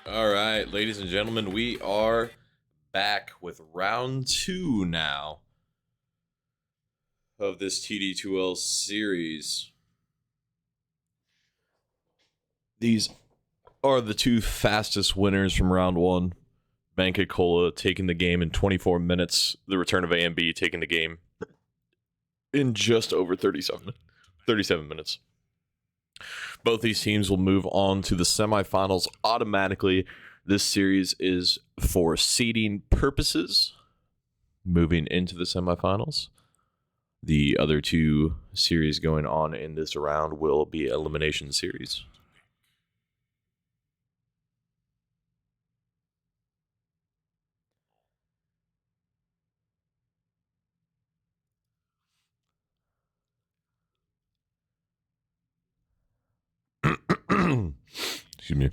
All right, ladies and gentlemen, we are back with round 2 now of this TD2L series. These are the two fastest winners from round 1. Banka taking the game in 24 minutes. The return of A and B taking the game in just over 37 minutes. Both these teams will move on to the semifinals automatically. This series is for seeding purposes, moving into the semifinals. The other two series going on in this round will be elimination series. Excuse me.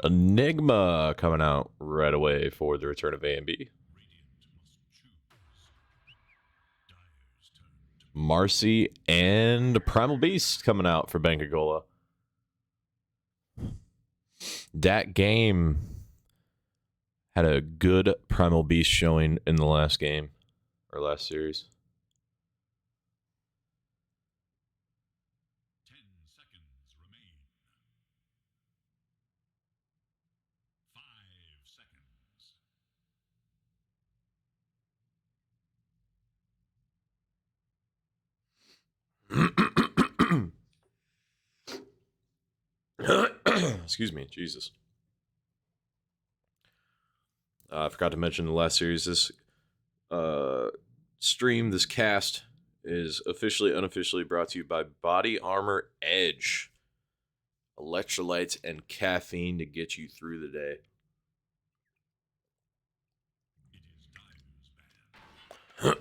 Enigma coming out right away for the return of A and B. Marcy and Primal Beast coming out for Banka. That game had a good Primal Beast showing in the last game, or last series. 10 seconds remain. 5 seconds. Excuse me, Jesus. I forgot to mention the last series. This stream, this cast, is officially, unofficially brought to you by Body Armor Edge. Electrolytes and caffeine to get you through the day.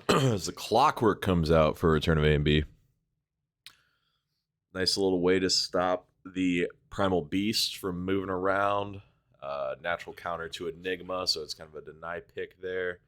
As the Clockwork comes out for Return of A and B. Nice little way to stop the Primal Beast from moving around. Natural counter to Enigma, so it's kind of a deny pick there.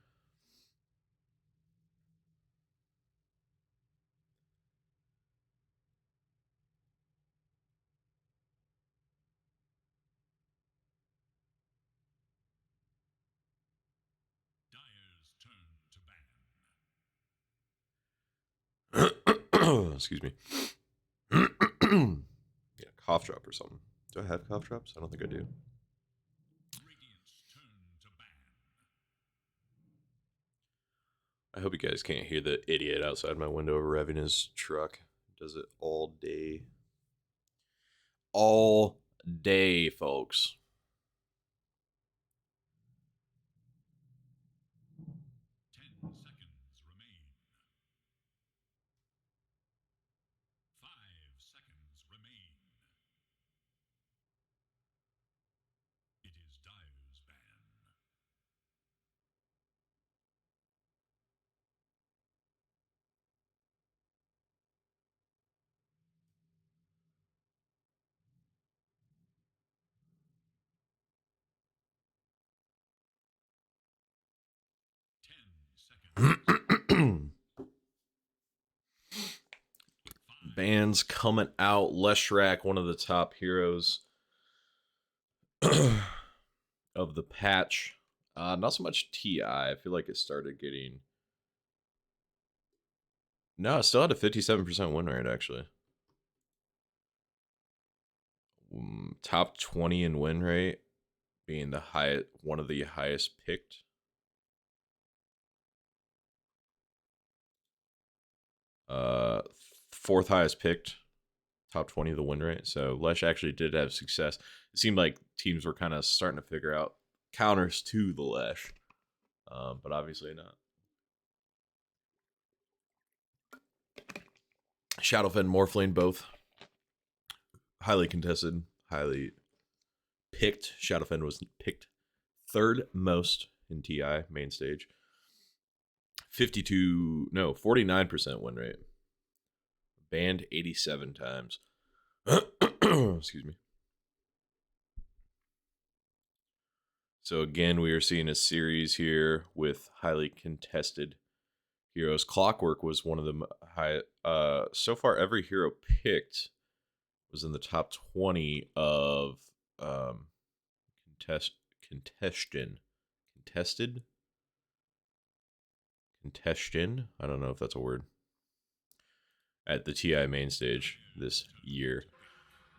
Excuse me. Yeah, cough drop or something. Do I have cough drops? I don't think I do. I hope you guys can't hear the idiot outside my window revving his truck. Does it all day. All day, folks. 10 seconds remain. 5 seconds remain. It is Dyer's ban. Bands coming out. Leshrac, one of the top heroes of the patch. Not so much TI. I feel like it started getting. No, it still had a 57% win rate, actually. Top 20 in win rate, being the highest, one of the highest picked. Fourth highest picked, top 20 of the win rate. So Lesh actually did have success. It seemed like teams were kind of starting to figure out counters to the Lesh, but obviously not. Shadowfen, Morphling, both highly contested, highly picked. Shadowfen was picked third most in TI main stage. 49% win rate. Banned 87 times. Excuse me. So again, we are seeing a series here with highly contested heroes. Clockwork was one of the high. So far, every hero picked was in the top 20 of um, contested, contestion. I don't know if that's a word. At the TI main stage this year,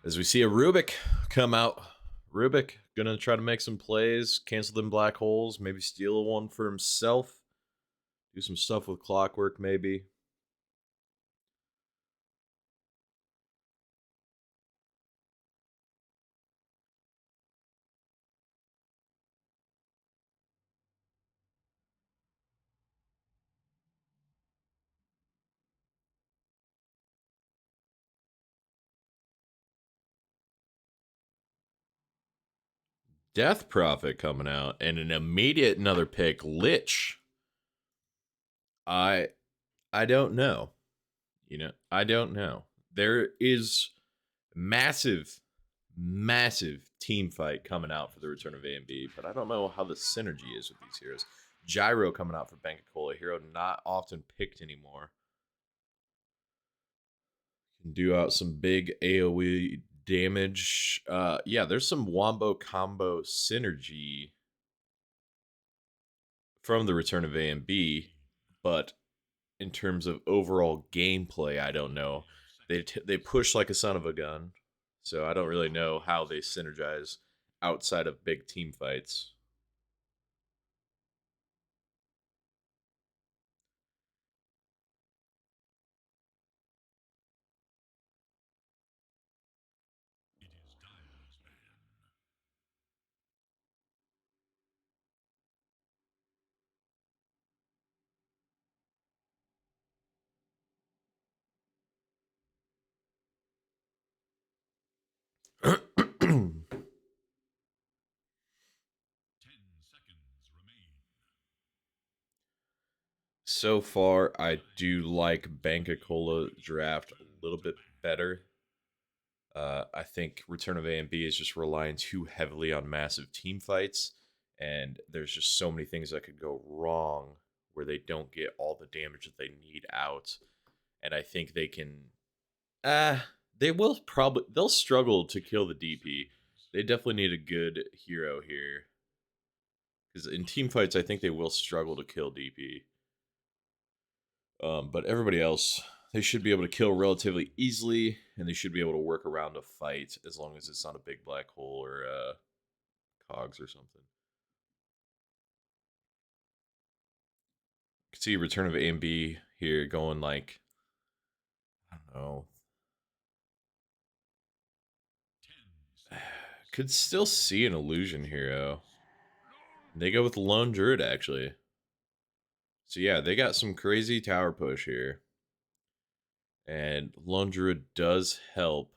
as we see a Rubik come out. Rubik gonna try to make some plays, cancel them black holes, maybe steal one for himself, do some stuff with clockwork, maybe. Death Prophet coming out, and an immediate another pick, Lich. I I don't know. I don't know. There is massive, massive team fight coming out for the return of A and B, but I don't know how the synergy is with these heroes. Gyro coming out for Banka, a hero not often picked anymore. Can do out some big AoE damage. Yeah, there's some wombo combo synergy from the return of A and B, but in terms of overall gameplay, I don't know. They push like a son of a gun, so I don't really know how they synergize outside of big team fights. It is Dyer's man. Seconds remain. So far, I do like Banka draft a little bit better. I think Return of A and B is just relying too heavily on massive team fights, and there's just so many things that could go wrong where they don't get all the damage that they need out. And I think they can. They will probably they'll struggle to kill the DP. They definitely need a good hero here because in team fights, I think they will struggle to kill DP. But everybody else, they should be able to kill relatively easily, and they should be able to work around a fight as long as it's not a big black hole or cogs or something. You can see Return of A and B here going like, I don't know. 10 Could still see an illusion hero. They go with Lone Druid actually. So yeah, they got some crazy tower push here. And Lone Druid does help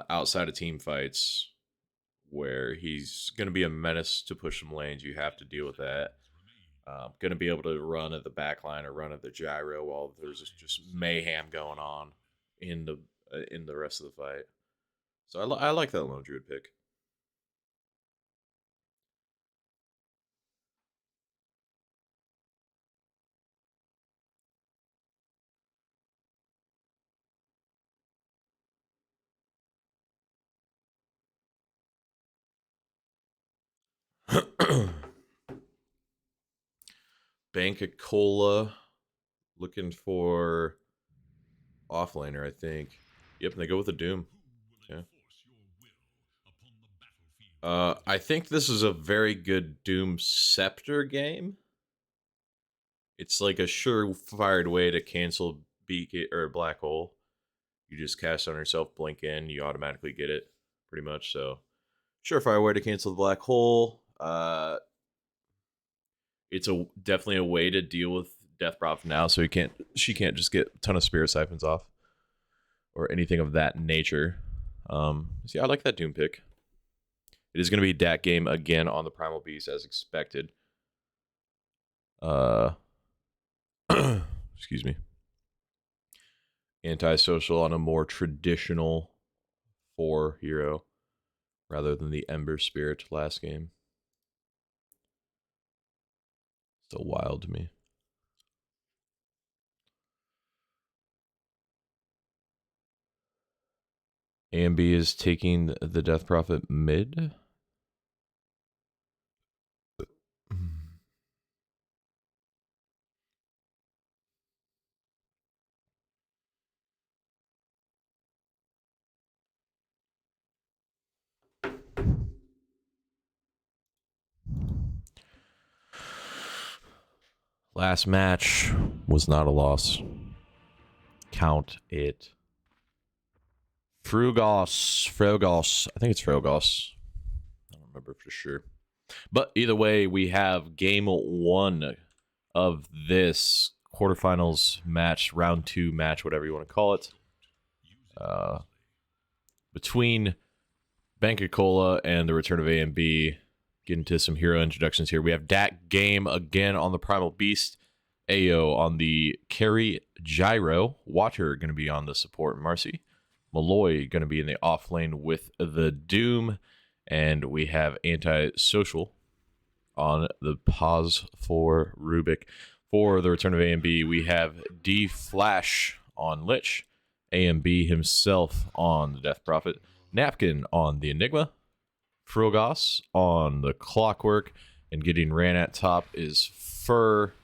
outside of team fights where he's going to be a menace to push some lanes. You have to deal with that. Going to be able to run at the backline or run at the gyro while there's just mayhem going on in the rest of the fight. So I like that Lone Druid pick. Banka looking for offlaner, I think. Yep, and they go with the Doom. Who will Yeah. enforce your will upon the battlefield? I think this is a very good Doom Scepter game. It's like a surefire way to cancel beacon or black hole. You just cast on yourself, blink in, you automatically get it, pretty much. So surefire way to cancel the black hole. It's a definitely a way to deal with Death Prophet now, so she can't just get a ton of Spirit Siphons off or anything of that nature. So yeah, I like that Doom pick. It is going to be DAT game again on the Primal Beast as expected. Uh, excuse me. Antisocial on a more traditional 4 hero rather than the Ember Spirit last game. Still wild to me. AMB is taking the Death Prophet mid. Last match was not a loss. Count it. Frogos. I think it's Frogos. I don't remember for sure. But either way, we have game 1 of this quarterfinals match, round 2 match, whatever you want to call it. Between Banka Cola and the return of AMB. Get into some hero introductions here. We have Dat Game again on the Primal Beast. Ayo on the carry Gyro. Water going to be on the support Marcy. Malloy going to be in the off lane with the Doom. And we have Antisocial on the pause for Rubik. For the return of AMB, we have D Flash on Lich. AMB himself on the Death Prophet. Napkin on the Enigma. Frogos on the Clockwork. And getting ran at top is Fur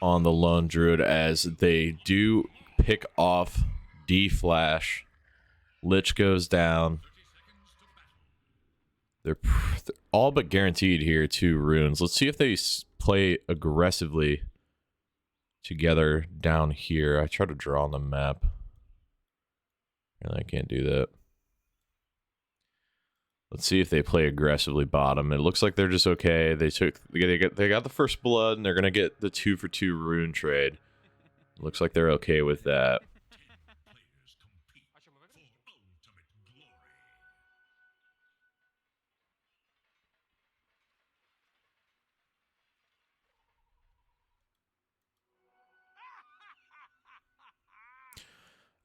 on the Lone Druid, as they do pick off D Flash. Lich goes down. They're all but guaranteed here 2 runes. Let's see if they play aggressively together down here. I try to draw on the map. And I can't do that. Let's see if they play aggressively bottom. It looks like they're just okay. They got the first blood, and they're gonna get the 2 for 2 rune trade. Looks like they're okay with that.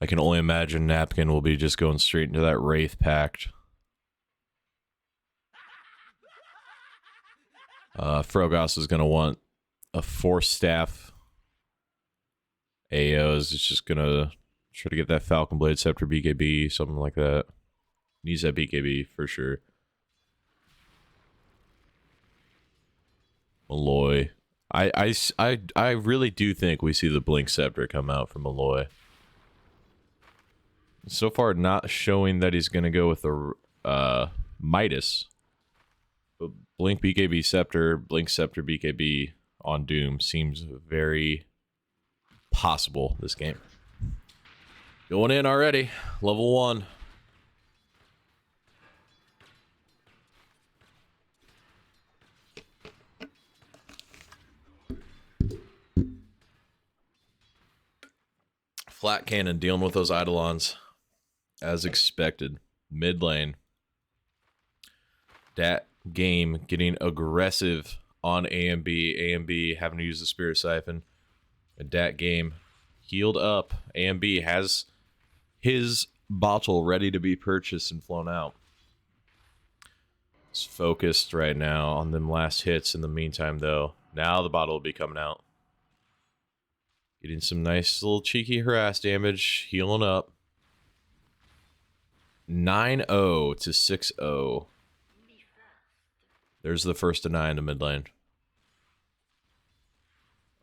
I can only imagine Napkin will be just going straight into that Wraith Pact. Frogos is going to want a Force Staff. Ayo is just going to try to get that Falcon Blade Scepter BKB, something like that. Needs that BKB for sure. Malloy. I really do think we see the Blink Scepter come out from Malloy. So far, not showing that he's going to go with the Midas. But Blink BKB Scepter, Blink Scepter BKB on Doom seems very possible this game. Going in already. Level 1. Flat Cannon dealing with those Eidolons. As expected. Mid lane. Dat Game getting aggressive on AMB. AMB having to use the Spirit Siphon. And Dat Game healed up. AMB has his bottle ready to be purchased and flown out. It's focused right now on them last hits. In the meantime, though, now the bottle will be coming out. Getting some nice little cheeky harass damage. Healing up. 9-0 to 6-0. There's the first deny in the mid lane.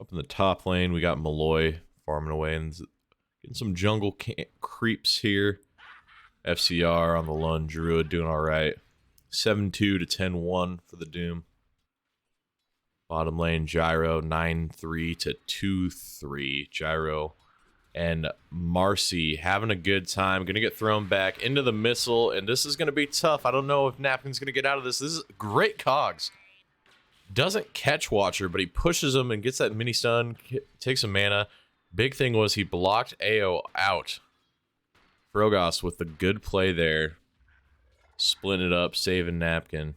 Up in the top lane, we got Malloy farming away and getting some jungle creeps here. FCR on the Lone Druid doing all right. 7-2 to 10-1 for the Doom. Bottom lane, Gyro 9-3 to 2-3. Gyro and Marcy having a good time. Going to get thrown back into the missile, and this is going to be tough. I don't know if Napkin's going to get out of this. This is great cogs. Doesn't catch Watcher, but he pushes him and gets that mini stun, takes some mana. Big thing was he blocked AO out. Frogos with the good play there. Splitting it up, saving Napkin.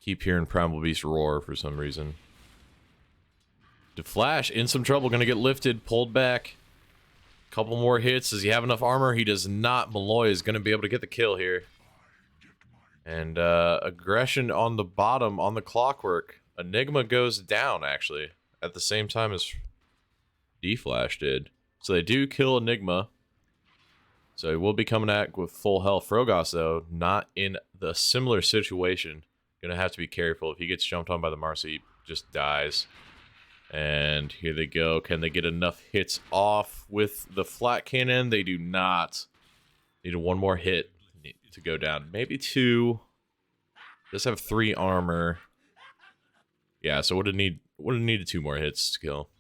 Keep hearing Primal Beast roar for some reason. DeFlash in some trouble, gonna get lifted, pulled back. Couple more hits. Does he have enough armor? He does not. Malloy is gonna be able to get the kill here. And aggression on the bottom on the Clockwork. Enigma goes down actually at the same time as D-Flash did. So they do kill Enigma. So he will be coming at with full health. Frogos, though, not in the similar situation. Gonna have to be careful. If he gets jumped on by the Marcy, he just dies. And here they go. Can they get enough hits off with the flat cannon? They do not. Need one more hit to go down. Maybe 2. Does have 3 armor. Yeah, so would have needed 2 more hits to kill.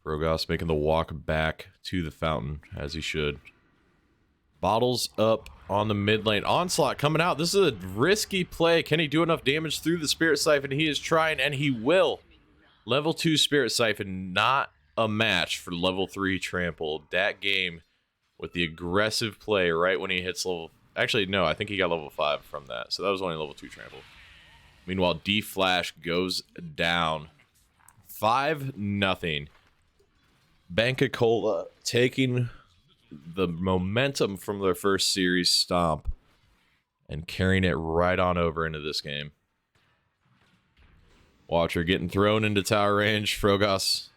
Frogos making the walk back to the fountain, as he should. Bottles up on the mid lane. Onslaught coming out. This is a risky play. Can he do enough damage through the Spirit Siphon? He is trying, and he will. Level 2 Spirit Siphon, not a match for level 3 Trample. That game with the aggressive play right when he hits level... Actually, no, I think he got level 5 from that. So that was only level 2 Trample. Meanwhile, D-Flash goes down. 5-0. Banka Cola taking the momentum from their first series stomp and carrying it right on over into this game. Watcher getting thrown into tower range. Frogos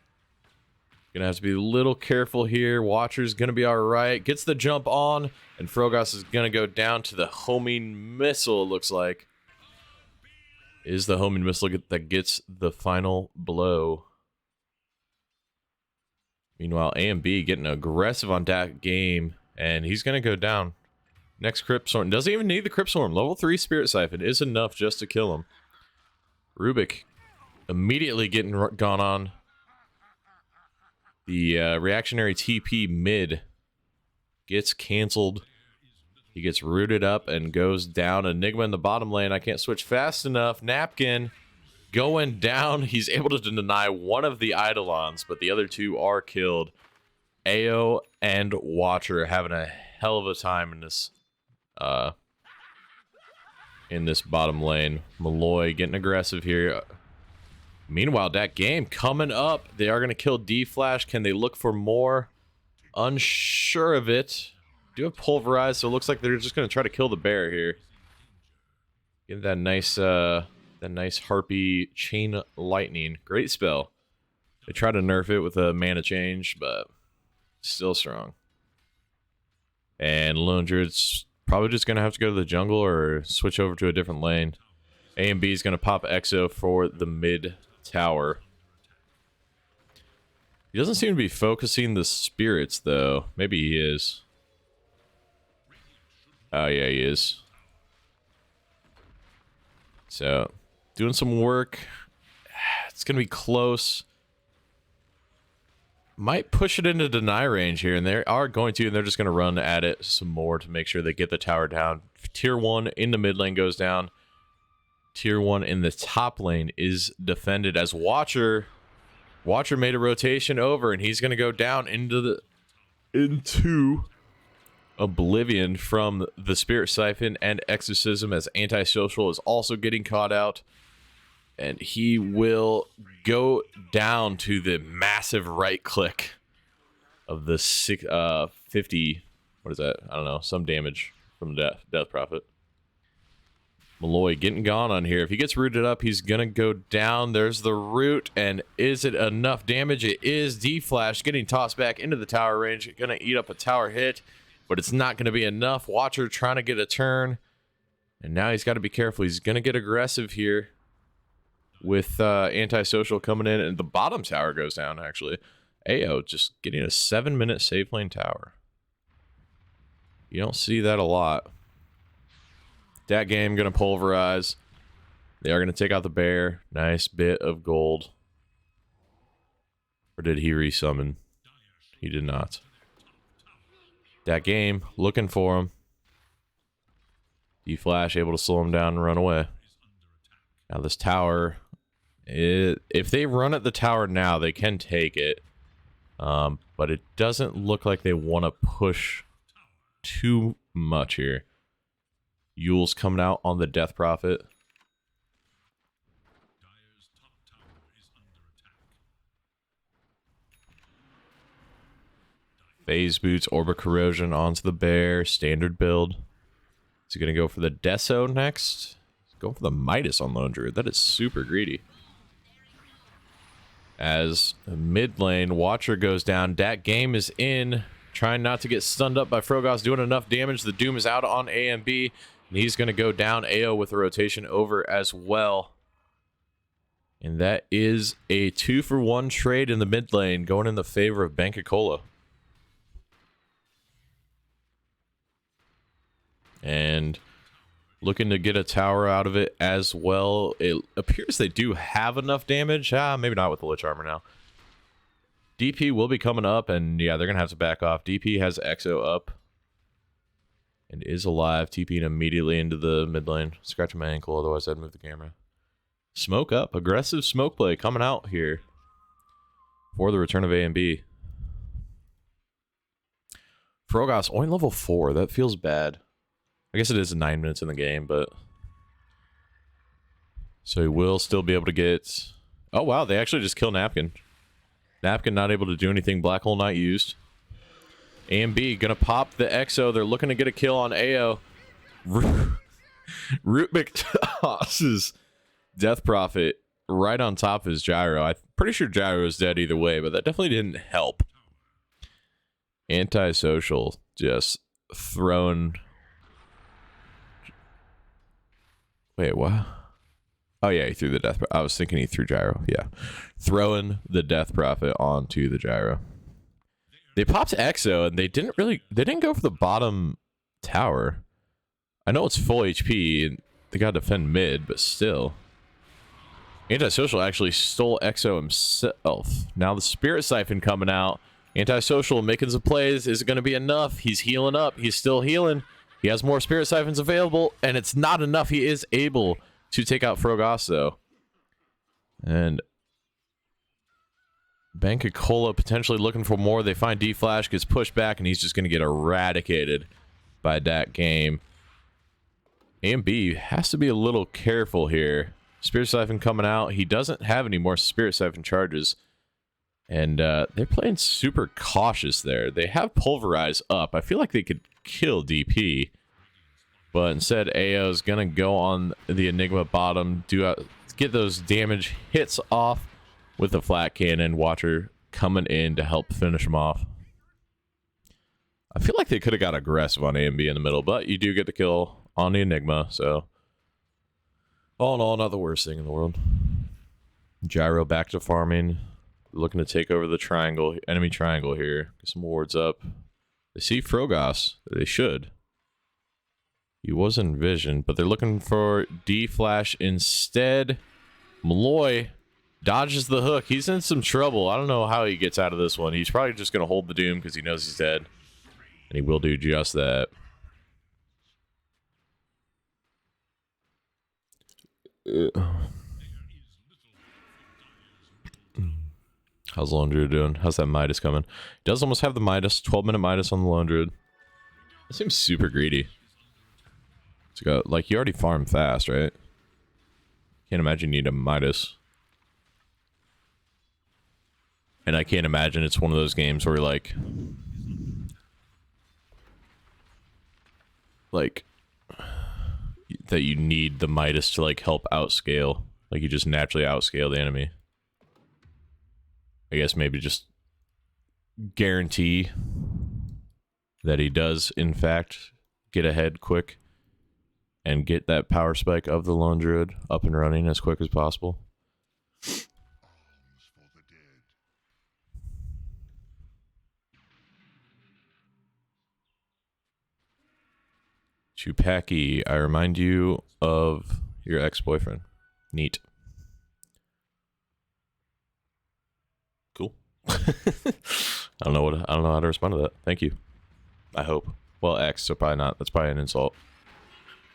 gonna have to be a little careful here. Watcher's gonna be alright. Gets the jump on, and Frogos is gonna go down to the homing missile, it looks like. Is the homing missile that gets the final blow. Meanwhile, AMB getting aggressive on that game, and he's going to go down. Next Crypt Storm. Doesn't even need the Crypt Storm. Level 3 Spirit Siphon is enough just to kill him. Rubik immediately getting gone on. The reactionary TP mid gets canceled. He gets rooted up and goes down. Enigma in the bottom lane. I can't switch fast enough. Napkin going down. He's able to deny one of the Eidolons, but the other 2 are killed. AO and Watcher having a hell of a time in this bottom lane. Malloy getting aggressive here. Meanwhile, that game coming up. They are going to kill D-Flash. Can they look for more? Unsure of it. Do have Pulverize, so it looks like they're just going to try to kill the bear here. Get that nice Harpy Chain Lightning. Great spell. They try to nerf it with a mana change, but still strong. And Lone Druid's probably just going to have to go to the jungle or switch over to a different lane. A and B is going to pop Exo for the mid tower. He doesn't seem to be focusing the spirits, though. Maybe he is. Oh, yeah, he is. So, doing some work. It's going to be close. Might push it into deny range here, and they are going to, and they're just going to run at it some more to make sure they get the tower down. Tier 1 in the mid lane goes down. Tier 1 in the top lane is defended as Watcher made a rotation over, and he's going to go down into Oblivion from the Spirit Siphon and Exorcism, as Antisocial is also getting caught out. And he will go down to the massive right click of the 50. What is that? I don't know. Some damage from Death Prophet. Malloy getting gone on here. If he gets rooted up, he's going to go down. There's the root. And is it enough damage? It is. D-Flash getting tossed back into the tower range. Going to eat up a tower hit, but it's not going to be enough. Watcher trying to get a turn. And now he's got to be careful. He's going to get aggressive here with Antisocial coming in. And the bottom tower goes down, actually. AO just getting a 7-minute save lane tower. You don't see that a lot. That game going to pulverize. They are going to take out the bear. Nice bit of gold. Or did he resummon? He did not. That game looking for him. D-Flash able to slow him down and run away. Now this tower, if they run at the tower now, they can take it. But it doesn't look like they want to push too much here. Yule's coming out on the Death Prophet. Phase Boots, Orb of Corrosion onto the bear. Standard build. Is he going to go for the Deso next? Going for the Midas on Lone Druid. That is super greedy. As mid lane, Watcher goes down. Dat Game is in. Trying not to get stunned up by Frogos. Doing enough damage. The Doom is out on A and B. And he's going to go down. AO with a rotation over as well. And that is a 2-for-1 trade in the mid lane. Going in the favor of Banka. And looking to get a tower out of it as well. It appears they do have enough damage. Maybe not with the Lich Armor now. DP will be coming up, and yeah, they're going to have to back off. DP has Exo up and is alive, TPing immediately into the mid lane. Scratching my ankle, otherwise I'd move the camera. Smoke up. Aggressive smoke play coming out here for the return of A and B. Frogos, only level 4. That feels bad. I guess it is 9 minutes in the game, but... So he will still be able to get... Oh, wow, they actually just kill Napkin. Napkin not able to do anything. Black Hole not used. A and B gonna pop the Exo. They're looking to get a kill on AO. Root McToss's Death Prophet right on top of his Gyro. I'm pretty sure Gyro is dead either way, but that definitely didn't help. Antisocial just thrown... Wait, what? Oh, yeah, he threw the Death Prophet. I was thinking he threw Gyro. Yeah. Throwing the Death Prophet onto the Gyro. They popped Exo, and they didn't go for the bottom tower. I know it's full HP, and they gotta defend mid, but still. Antisocial actually stole Exo himself. Now the Spirit Siphon coming out. Antisocial making some plays. Is it gonna be enough? He's healing up. He's still healing. He has more Spirit Siphons available, and it's not enough. He is able to take out Frogos, though. And Banka potentially looking for more. They find D-Flash, gets pushed back, and he's just going to get eradicated by Dat Game. AMB has to be a little careful here. Spirit Siphon coming out. He doesn't have any more Spirit Siphon charges. And they're playing super cautious there. They have Pulverize up. I feel like they could kill DP. But instead, AO's going to go on the Enigma bottom, get those damage hits off with the flat cannon. Watcher coming in to help finish him off. I feel like they could have got aggressive on A and B in the middle, but you do get the kill on the Enigma, so all in all, not the worst thing in the world. Gyro back to farming, looking to take over the triangle, enemy triangle here. Get some wards up. They see Frogos. They should. He was in vision, but they're looking for D-Flash instead. Malloy dodges the hook. He's in some trouble. I don't know how he gets out of this one. He's probably just going to hold the Doom because he knows he's dead. And he will do just that. How's Lone Druid doing? How's that Midas coming? He does almost have the Midas. 12-minute Midas on the Lone Druid. That seems super greedy. So like, you already farm fast, right? Can't imagine you need a Midas. And I can't imagine it's one of those games where like that you need the Midas to like help outscale. Like you just naturally outscale the enemy. I guess maybe just guarantee that he does in fact get ahead quick and get that power spike of the Lone Druid up and running as quick as possible. Chupaki, I remind you of your ex-boyfriend. Neat. Cool. I don't know how to respond to that. Thank you. I hope. Well, X, so probably not. That's probably an insult.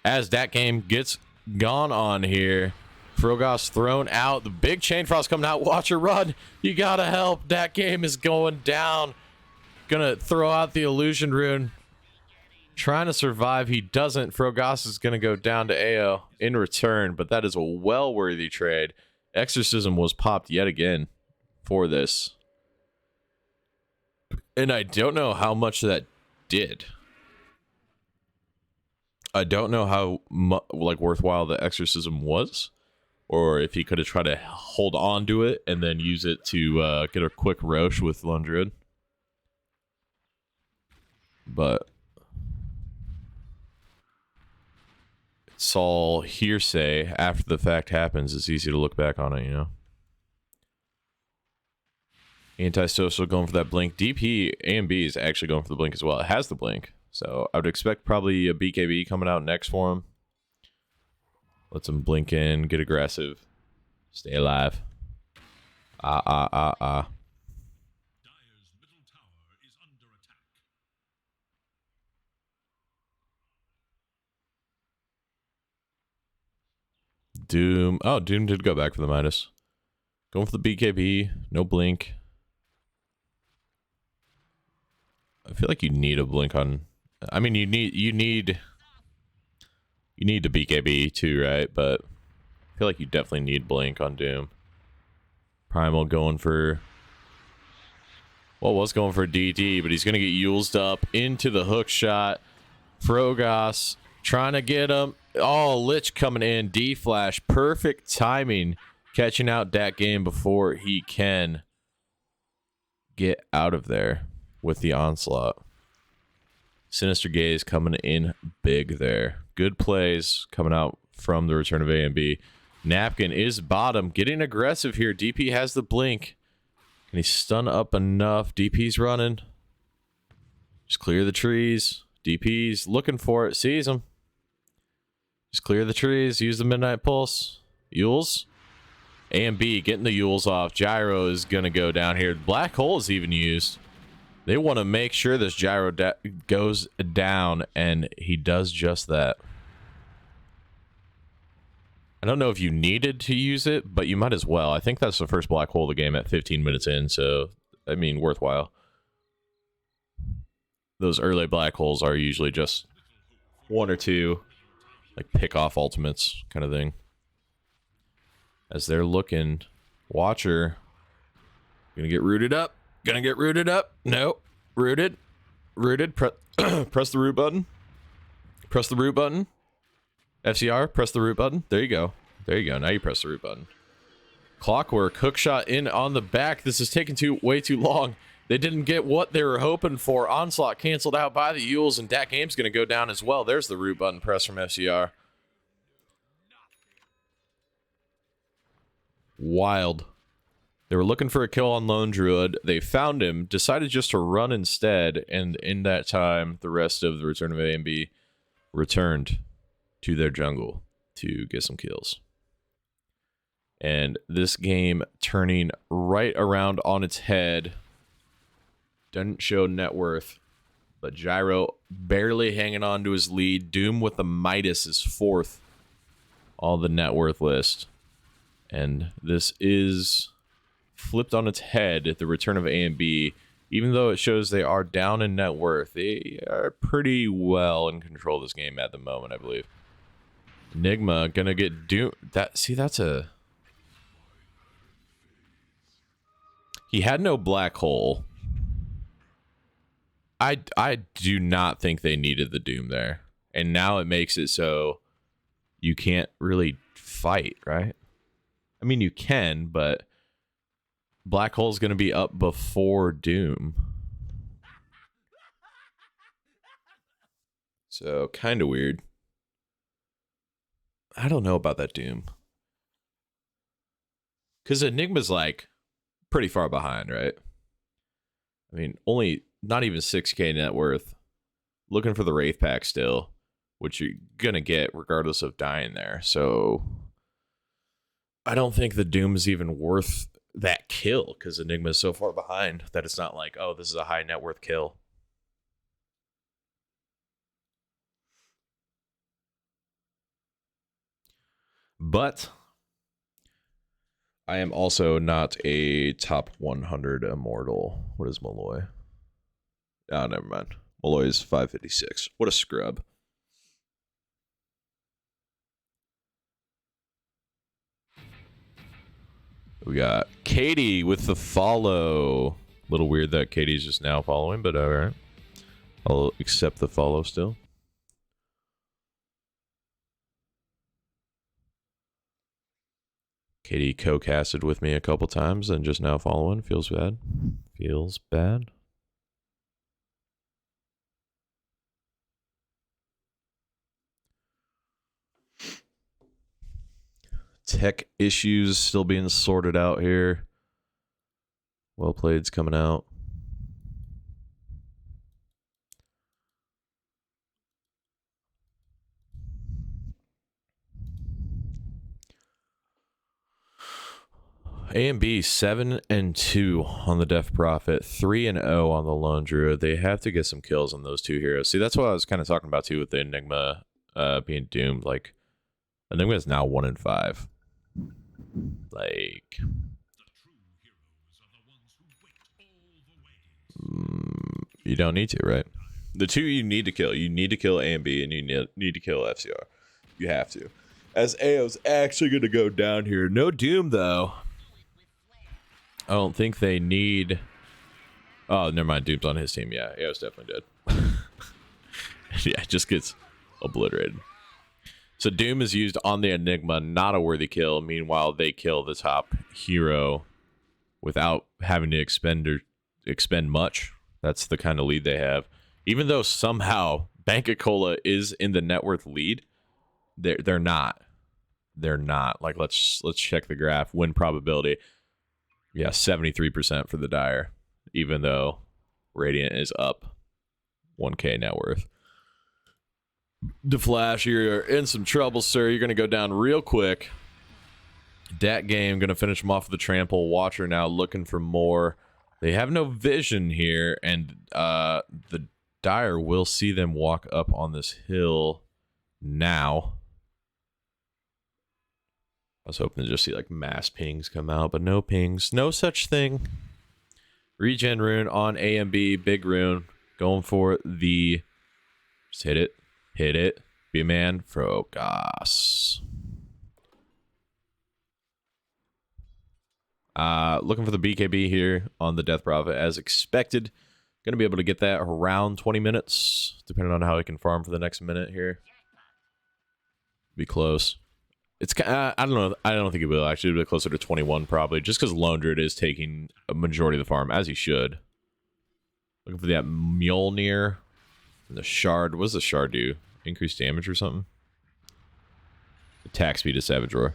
As that game gets gone on here, Frogos thrown out. The big Chain Frost coming out. Watcher run. You gotta help. That game is going down. Gonna throw out the illusion rune. Trying to survive. He doesn't. Frogos is gonna go down to AO in return, but that is a well-worthy trade. Exorcism was popped yet again for this. And I don't know how much that did. I don't know how like worthwhile the exorcism was, or if he could have tried to hold on to it and then use it to get a quick Roche with Lone Druid. But it's all hearsay. After the fact happens, it's easy to look back on it, you know? Antisocial going for that blink. DP AMB is actually going for the blink as well. It has the blink. So I would expect probably a BKB coming out next for him. Lets him blink in, get aggressive, stay alive. Dyer's middle tower is under attack. Doom. Oh, Doom did go back for the Midas. Going for the BKB. No blink. I feel like you need a blink on. I mean, you need the BKB too, right? But I feel like you definitely need blink on Doom. Primal going for. Well, was going for DD, but he's gonna get Yulesed up into the hook shot. Frogos trying to get him. Oh, Lich coming in. D-Flash. Perfect timing. Catching out that game before he can get out of there with the onslaught. Sinister Gaze coming in big there. Good plays coming out from the return of A and B. Napkin is bottom. Getting aggressive here. DP has the blink. Can he stun up enough? DP's running. Just clear the trees. DP's looking for it. Sees him. Just clear the trees. Use the Midnight Pulse. Yules. A and B getting the Yules off. Gyro is going to go down here. Black Hole is even used. They want to make sure this Gyro goes down, and he does just that. I don't know if you needed to use it, but you might as well. I think that's the first Black Hole of the game at 15 minutes in, so, I mean, worthwhile. Those early Black Holes are usually just one or two, like pick-off ultimates kind of thing. As they're looking, Watcher, gonna get rooted up. Gonna get rooted up. No. Rooted. Rooted. Press the root button. Press the root button. FCR. Press the root button. There you go. There you go. Now you press the root button. Clockwork. Hookshot in on the back. This is taking way too long. They didn't get what they were hoping for. Onslaught canceled out by the Yules, and Dat Game's gonna go down as well. There's the root button press from FCR. Wild. They were looking for a kill on Lone Druid. They found him, decided just to run instead, and in that time, the rest of the return of A and B returned to their jungle to get some kills. And this game turning right around on its head. Doesn't show net worth, but Gyro barely hanging on to his lead. Doom with the Midas is fourth on the net worth list. And this is flipped on its head at the return of A and B. Even though it shows they are down in net worth, they are pretty well in control of this game at the moment, I believe. Enigma gonna get Doom. That's a... He had no Black Hole. I do not think they needed the Doom there. And now it makes it so you can't really fight, right? I mean, you can, but Black Hole's going to be up before Doom. So, kind of weird. I don't know about that Doom. Because Enigma's, like, pretty far behind, right? I mean, only, not even 6k net worth. Looking for the Wraith Pack still, which you're going to get regardless of dying there. So, I don't think the Doom is even worth that kill, because Enigma is so far behind that it's not like, oh, this is a high net worth kill. But I am also not a top 100 immortal. What is Malloy? Oh, never mind. Malloy is 556. What a scrub. We got Katie with the follow. A little weird that Katie's just now following, but all right. I'll accept the follow still. Katie co-casted with me a couple times and just now following. Feels bad. Feels bad. Tech issues still being sorted out here. Well played's coming out. A and B 7-2 on the Def Prophet, 3-0 on the Lone Druid. They have to get some kills on those two heroes. See, that's what I was kind of talking about too with the Enigma being doomed. Like, Enigma is now 1-5. Like, you don't need to, right? The two you need to kill. You need to kill A and B, and you need to kill FCR. You have to. As AO's actually going to go down here. No Doom, though. I don't think they need... Oh, never mind. Doom's on his team. Yeah, AO's definitely dead. Yeah, it just gets obliterated. So Doom is used on the Enigma, not a worthy kill. Meanwhile, they kill the top hero without having to expend much. That's the kind of lead they have. Even though somehow Banka is in the net worth lead, they're not. They're not. Like, let's check the graph. Win probability. Yeah, 73% for the Dire, even though Radiant is up 1K net worth. DeFlash, you're in some trouble, sir. You're going to go down real quick. Dat Game going to finish him off with the trample. Watcher now looking for more. They have no vision here, and the Dire will see them walk up on this hill now. I was hoping to just see like mass pings come out, but no pings. No such thing. Regen rune on A and B. Big rune. Going for the... Just hit it. Hit it. Be a man. Frogas. Looking for the BKB here on the Death Prophet as expected. Going to be able to get that around 20 minutes, depending on how he can farm for the next minute here. Be close. It's I don't know. I don't think it will actually. It'll be closer to 21 probably, just because Lone Druid is taking a majority of the farm as he should. Looking for that Mjolnir and the Shard. What does the Shard do? Increased damage or something? Attack speed is Savage Roar.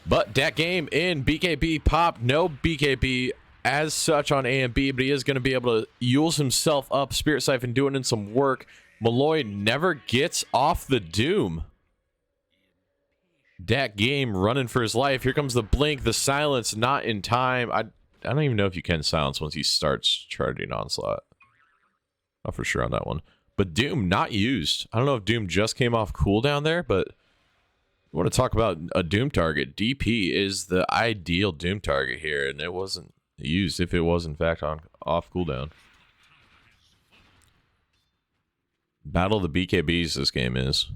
But that game in BKB pop. No BKB as such on A and B, but he is going to be able to use himself up. Spirit Siphon doing in some work. Malloy never gets off the Doom. Dat Game running for his life. Here comes the blink, the silence, not in time. I don't even know if you can silence once he starts charging Onslaught. Not for sure on that one. But Doom not used. I don't know if Doom just came off cooldown there, but I want to talk about a Doom target. DP is the ideal Doom target here, and it wasn't used if it was in fact on off cooldown. Battle of the BKBs this game is.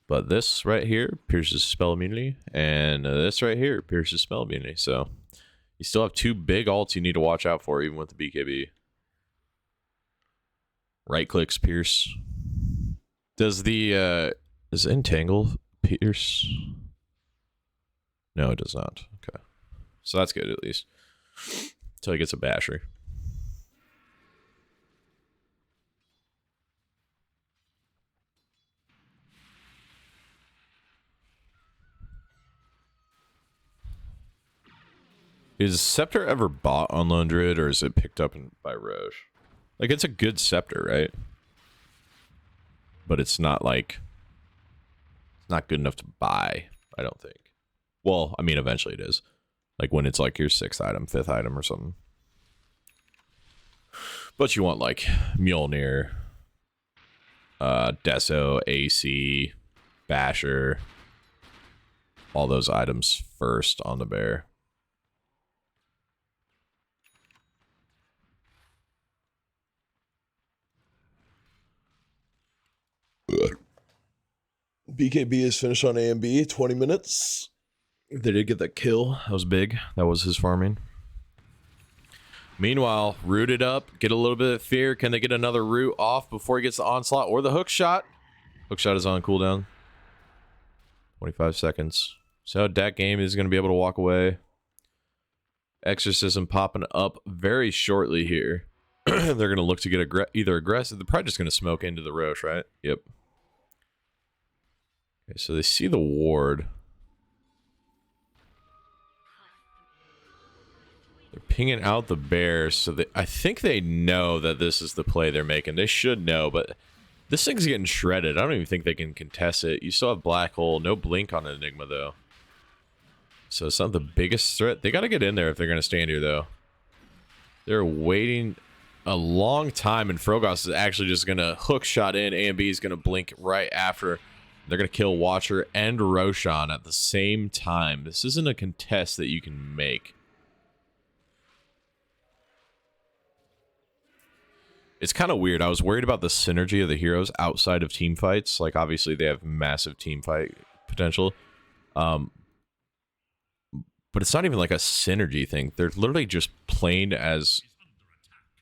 But this right here pierces spell immunity, and this right here pierces spell immunity. So you still have two big ults you need to watch out for, even with the BKB. Right clicks pierce. Does the does Entangle pierce? No, it does not. Okay, so that's good at least until he gets a basher. Is Scepter ever bought on Lone Druid, or is it picked up by Roche? Like, it's a good Scepter, right? But it's not like... It's not good enough to buy, I don't think. Well, I mean, eventually it is. Like, when it's like your 6th item, 5th item or something. But you want, like, Mjolnir, Deso, AC, Basher, all those items first on the bear. BKB is finished on A and B, 20 minutes. They did get that kill. That was big. That was his farming. Meanwhile, rooted up, get a little bit of fear. Can they get another root off before he gets the onslaught or the hook shot? Hook shot is on cooldown. 25 seconds. So that game is going to be able to walk away. Exorcism popping up very shortly here. They're going to look to get either aggressive. They're probably just going to smoke into the Roche, right? Yep. Okay, so they see the ward. They're pinging out the bears, so I think they know that this is the play they're making. They should know, but this thing's getting shredded. I don't even think they can contest it. You still have Black Hole. No blink on Enigma, though. So it's not the biggest threat. They got to get in there if they're going to stand here, though. They're waiting a long time, and Frogos is actually just going to hook shot in. A and B is going to blink right after. They're going to kill Watcher and Roshan at the same time. This isn't a contest that you can make. It's kind of weird. I was worried about the synergy of the heroes outside of team fights. Like, obviously, they have massive team fight potential. But it's not even like a synergy thing. They're literally just playing as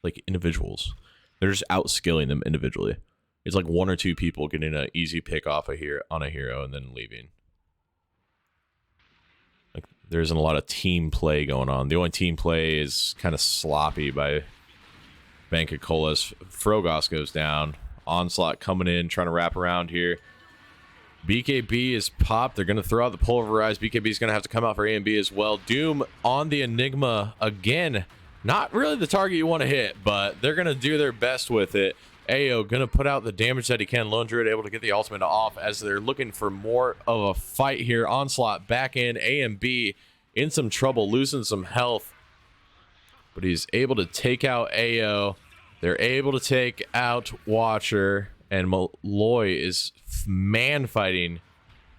like individuals. They're just outskilling them individually. It's like one or two people getting an easy pick off on a hero and then leaving. Like there isn't a lot of team play going on. The only team play is kind of sloppy by Banka Colas. Frogos goes down. Onslaught coming in, trying to wrap around here. BKB is popped. They're going to throw out the pulverize. BKB is going to have to come out for A and B as well. Doom on the Enigma again. Not really the target you want to hit, but they're going to do their best with it. Ao going to put out the damage that he can. Lone Druid able to get the ultimate off as they're looking for more of a fight here. Onslaught back in. A and B in some trouble, losing some health. But he's able to take out Ao. They're able to take out Watcher. And Malloy is man-fighting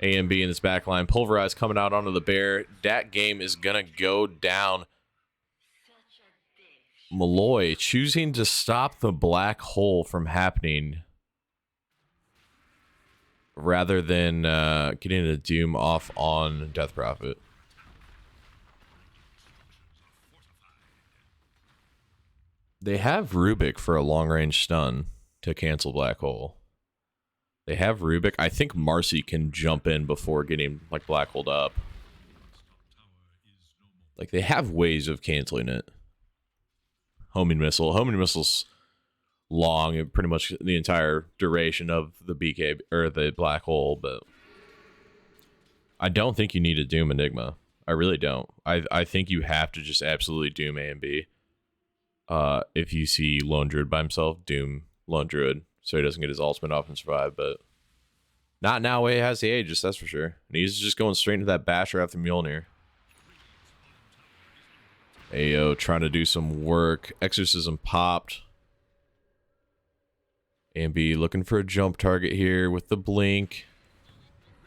A and B in this backline. Pulverize coming out onto the bear. That game is going to go down. Malloy choosing to stop the black hole from happening rather than getting a Doom off on Death Prophet. They have Rubik for a long-range stun to cancel Black Hole. They have Rubik. I think Marcy can jump in before getting like Black Holed up. Like they have ways of canceling it. Homing missile. Homing missile's long, pretty much the entire duration of the BK or the Black Hole, but I don't think you need a Doom Enigma. I really don't. I think you have to just absolutely Doom A and B. If you see Lone Druid by himself, Doom Lone Druid, so he doesn't get his ultimate off and survive, but not now he has the Aegis, that's for sure. And he's just going straight into that Basher after Mjolnir. Ao trying to do some work. Exorcism popped. And B looking for a jump target here with the blink.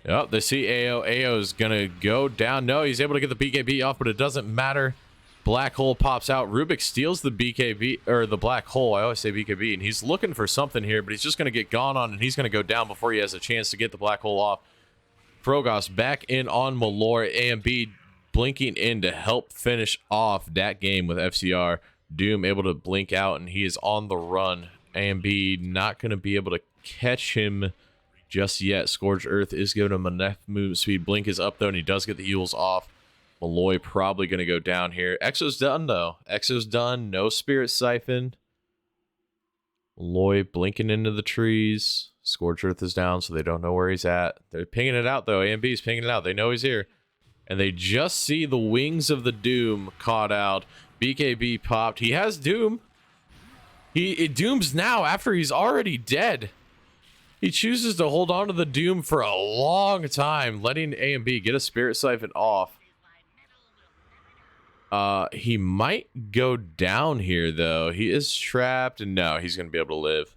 Oh, they see Ao. Ao is going to go down. No, he's able to get the BKB off, but it doesn't matter. Black Hole pops out. Rubik steals the BKB, or the Black Hole. I always say BKB, and he's looking for something here, but he's just going to get gone on, and he's going to go down before he has a chance to get the Black Hole off. Frogos back in on Malloy. AMB blinking in to help finish off that game with FCR. Doom able to blink out, and he is on the run. AMB not going to be able to catch him just yet. Scourge Earth is giving him enough move speed. Blink is up, though, and he does get the heals off. Malloy probably going to go down here. Exo's done, though. Exo's done. No Spirit Siphon. Malloy blinking into the trees. Scorch Earth is down, so they don't know where he's at. They're pinging it out, though. AMB's pinging it out. They know he's here. And they just see the wings of the Doom caught out. BKB popped. He has Doom. It Dooms now after he's already dead. He chooses to hold on to the Doom for a long time, letting AMB get a Spirit Siphon off. He might go down here, though. He is trapped, and no, he's going to be able to live.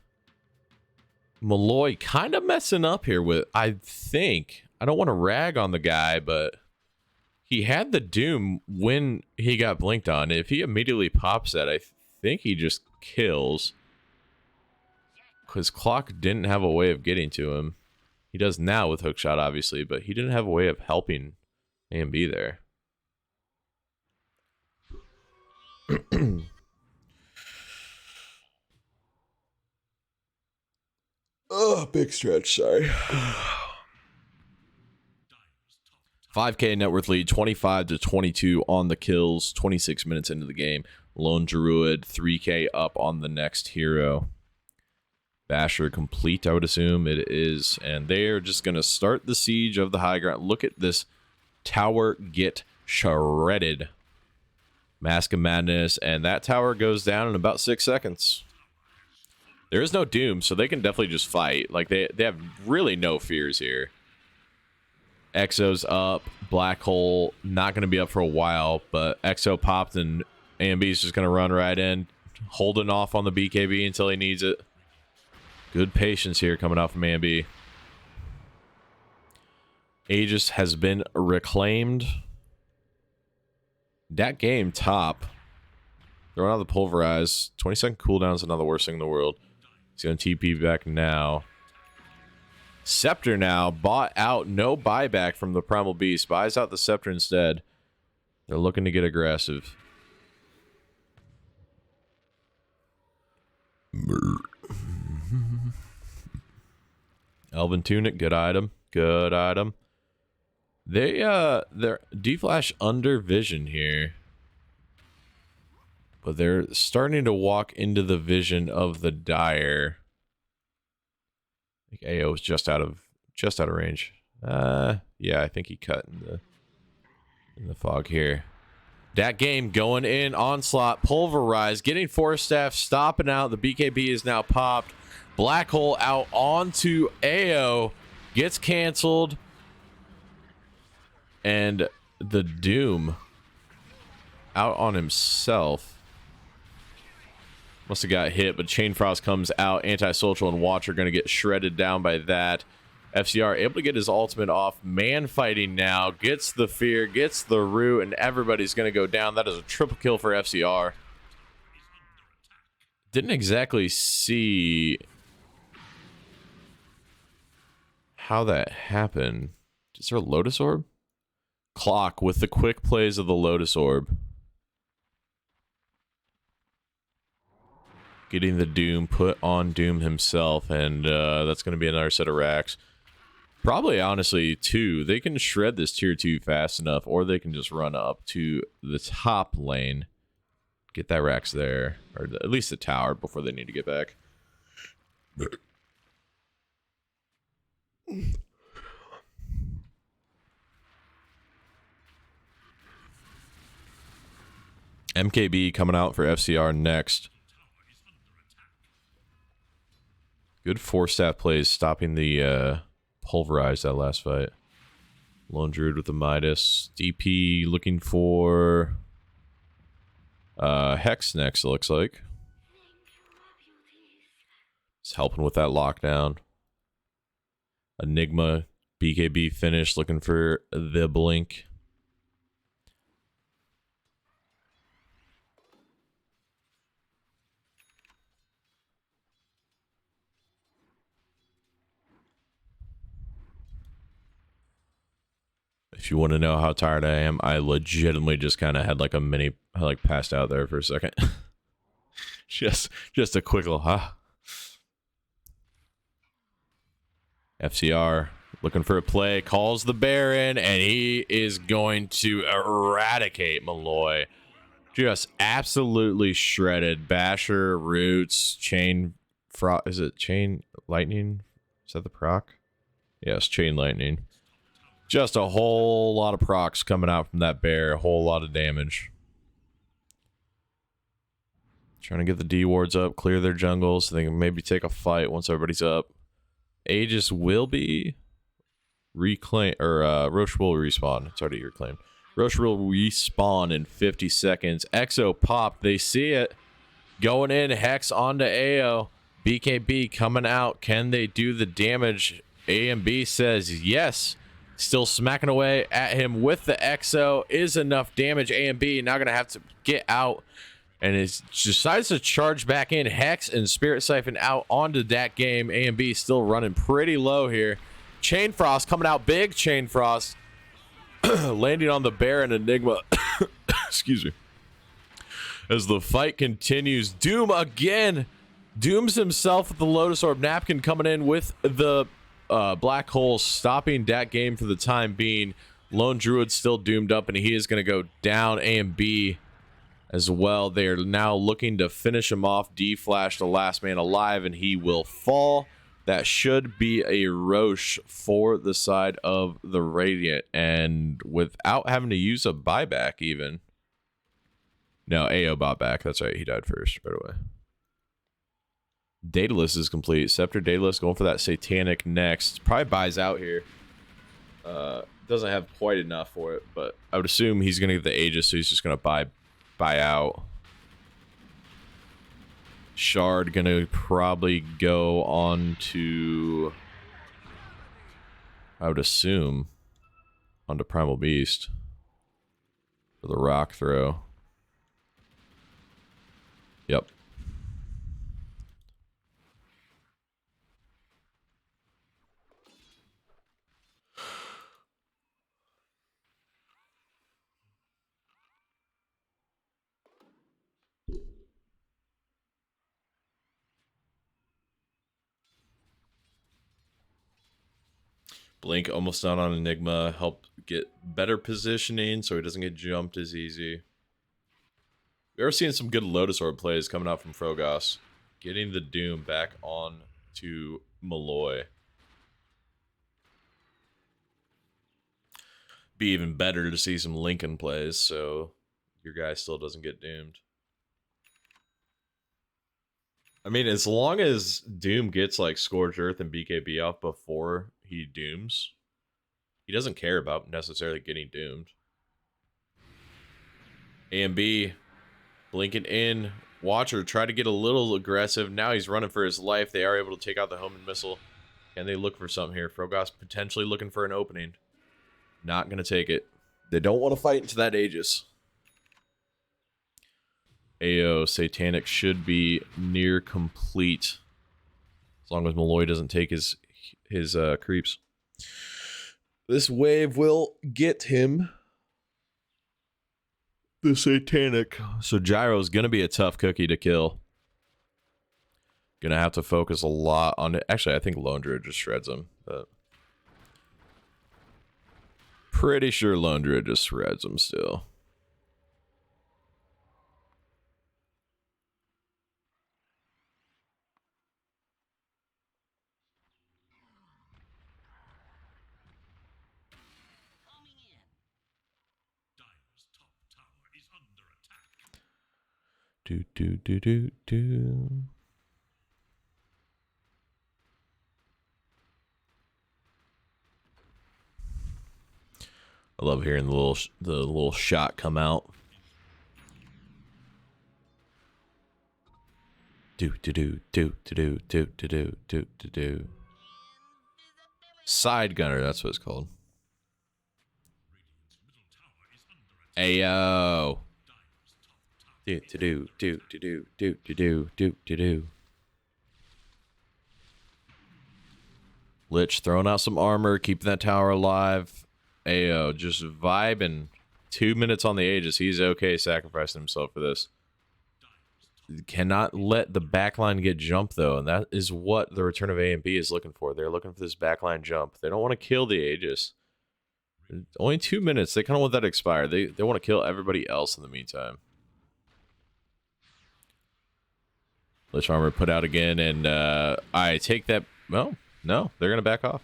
Malloy kind of messing up here with, I think, I don't want to rag on the guy, but he had the Doom when he got blinked on. If he immediately pops that, I think he just kills. Because Clock didn't have a way of getting to him. He does now with Hookshot, obviously, but he didn't have a way of helping AMB there. Oh, big stretch, sorry. 5K net worth lead, 25-22 on the kills, 26 minutes into the game. Lone Druid, 3K up on the next hero. Basher complete, I would assume it is. And they're just going to start the siege of the high ground. Look at this tower get shredded. Mask of Madness, and that tower goes down in about 6 seconds. There is no doom, so they can definitely just fight. Like, they have really no fears here. Exo's up. Black Hole, not going to be up for a while, but Exo popped, and AMB is just going to run right in, holding off on the BKB until he needs it. Good patience here coming out from AMB. Aegis has been reclaimed. That game top. Throwing out the Pulverize. 20-second cooldown is not the worst thing in the world. He's going to TP back now. Scepter now. Bought out. No buyback from the Primal Beast. Buys out the Scepter instead. They're looking to get aggressive. Elven Tunic. Good item. Good item. They're deflash under vision here. But they're starting to walk into the vision of the Dire. I think AO is just out of range. Yeah, I think he cut in the fog here. That game going in, onslaught, pulverize, getting Force Staff, stopping out. The BKB is now popped. Black Hole out onto AO, gets canceled. And the Doom out on himself. Must have got hit, but Chain Frost comes out. Anti-Social and Watch are going to get shredded down by that. FCR able to get his ultimate off. Man fighting now. Gets the Fear, gets the Root, and everybody's going to go down. That is a triple kill for FCR. Didn't exactly see how that happened. Is there a Lotus Orb? Clock with the quick plays of the Lotus Orb. Getting the Doom put on Doom himself, and that's going to be another set of racks. Probably, honestly, 2. They can shred this tier 2 fast enough, or they can just run up to the top lane. Get that racks there, or at least the tower before they need to get back. MKB coming out for FCR next. Good Force Staff plays stopping the Pulverize that last fight. Lone Druid with the Midas. DP looking for Hex next, it looks like. It's helping with that lockdown. Enigma, BKB finish, looking for the Blink. If you want to know how tired I am, I legitimately just kind of had like a mini, I like passed out there for a second. just a quick little, huh? FCR looking for a play, calls the Baron, and he is going to eradicate Malloy. Just absolutely shredded. Basher, Roots, Chain, is it Chain Lightning? Is that the proc? Yes, Chain Lightning. Just a whole lot of procs coming out from that bear. A whole lot of damage. Trying to get the D wards up, clear their jungles, so they can maybe take a fight once everybody's up. Aegis will be reclaimed, or Roche will respawn. It's already reclaimed. Roche will respawn in 50 seconds. Exo pop. They see it. Going in. Hex onto AO. BKB coming out. Can they do the damage? AMB says yes. Still smacking away at him with the Exo. Is enough damage. AMB now going to have to get out. And it decides to charge back in. Hex and Spirit Siphon out onto that game. AMB still running pretty low here. Chain Frost coming out big. Chain Frost landing on the Baron Enigma. Excuse me. As the fight continues. Doom again. Dooms himself with the Lotus Orb. Napkin coming in with the Black Hole, stopping that game for the time being. Lone Druid still doomed up, and he is going to go down. A and B as well. They are now looking to finish him off. D-Flash, the last man alive, and he will fall. That should be a Roche for the side of the Radiant, and without having to use a buyback even. No, AO bought back. That's right. He died first, by the way. Daedalus is complete. Scepter Daedalus going for that Satanic next. Probably buys out here. Doesn't have quite enough for it, but I would assume he's going to get the Aegis, so he's just going to buy out. Shard going to probably go on to, I would assume, onto Primal Beast for the rock throw. Yep. Blink almost done on Enigma. Help get better positioning so he doesn't get jumped as easy. We are seeing some good Lotus Orb plays coming out from Frogos. Getting the Doom back on to Malloy. Be even better to see some Lincoln plays so your guy still doesn't get doomed. I mean, as long as Doom gets like Scourge Earth and BKB off before he dooms, he doesn't care about necessarily getting doomed. A and B, blinking in. Watcher try to get a little aggressive. Now he's running for his life. They are able to take out the Homing Missile. Can they look for something here? Frogos potentially looking for an opening. Not going to take it. They don't want to fight into that Aegis. AO Satanic should be near complete. As long as Malloy doesn't take his creeps. This wave will get him the Satanic. So Gyro's going to be a tough cookie to kill. Going to have to focus a lot on it. Actually, I think Lone Druid just shreds him. But pretty sure Lone Druid just shreds him still. Do. I love hearing the little shot come out. Do. Side gunner, that's what it's called. Ayo. Do. Lich throwing out some armor, keeping that tower alive. Ayo, just vibing. 2 minutes on the Aegis. He's okay sacrificing himself for this. Cannot let the backline get jumped, though, and that is what the return of A and B is looking for. They're looking for this backline jump. They don't want to kill the Aegis. Only 2 minutes. They kind of want that to expire. They want to kill everybody else in the meantime. Lich armor put out again, and I take that. Well, no, they're going to back off.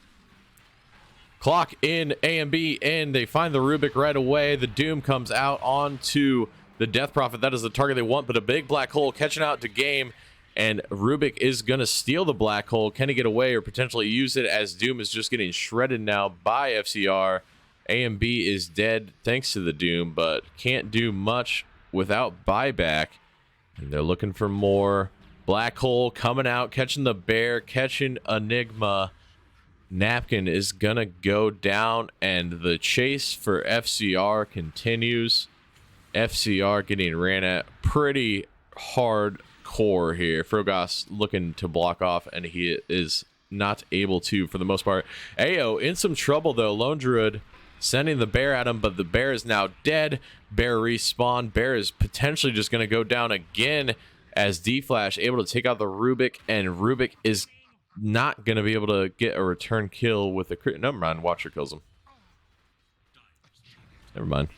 Clock in A and B, and they find the Rubik right away. The Doom comes out onto the Death Prophet. That is the target they want, but a big black hole catching out to game, and Rubik is going to steal the black hole. Can he get away or potentially use it as Doom is just getting shredded now by FCR? A and B is dead thanks to the Doom, but can't do much without buyback, and they're looking for more. Black hole coming out, catching the bear, catching Enigma. Napkin is gonna go down, and the chase for FCR continues. FCR getting ran at pretty hardcore here. Frogos looking to block off, and he is not able to for the most part. AO in some trouble though. Lone Druid sending the bear at him, but the bear is now dead. Bear respawn. Bear is potentially just gonna go down again as D-Flash able to take out the Rubik, and Rubik is not going to be able to get a return kill with a crit. Never mind, Watcher kills him. Never mind.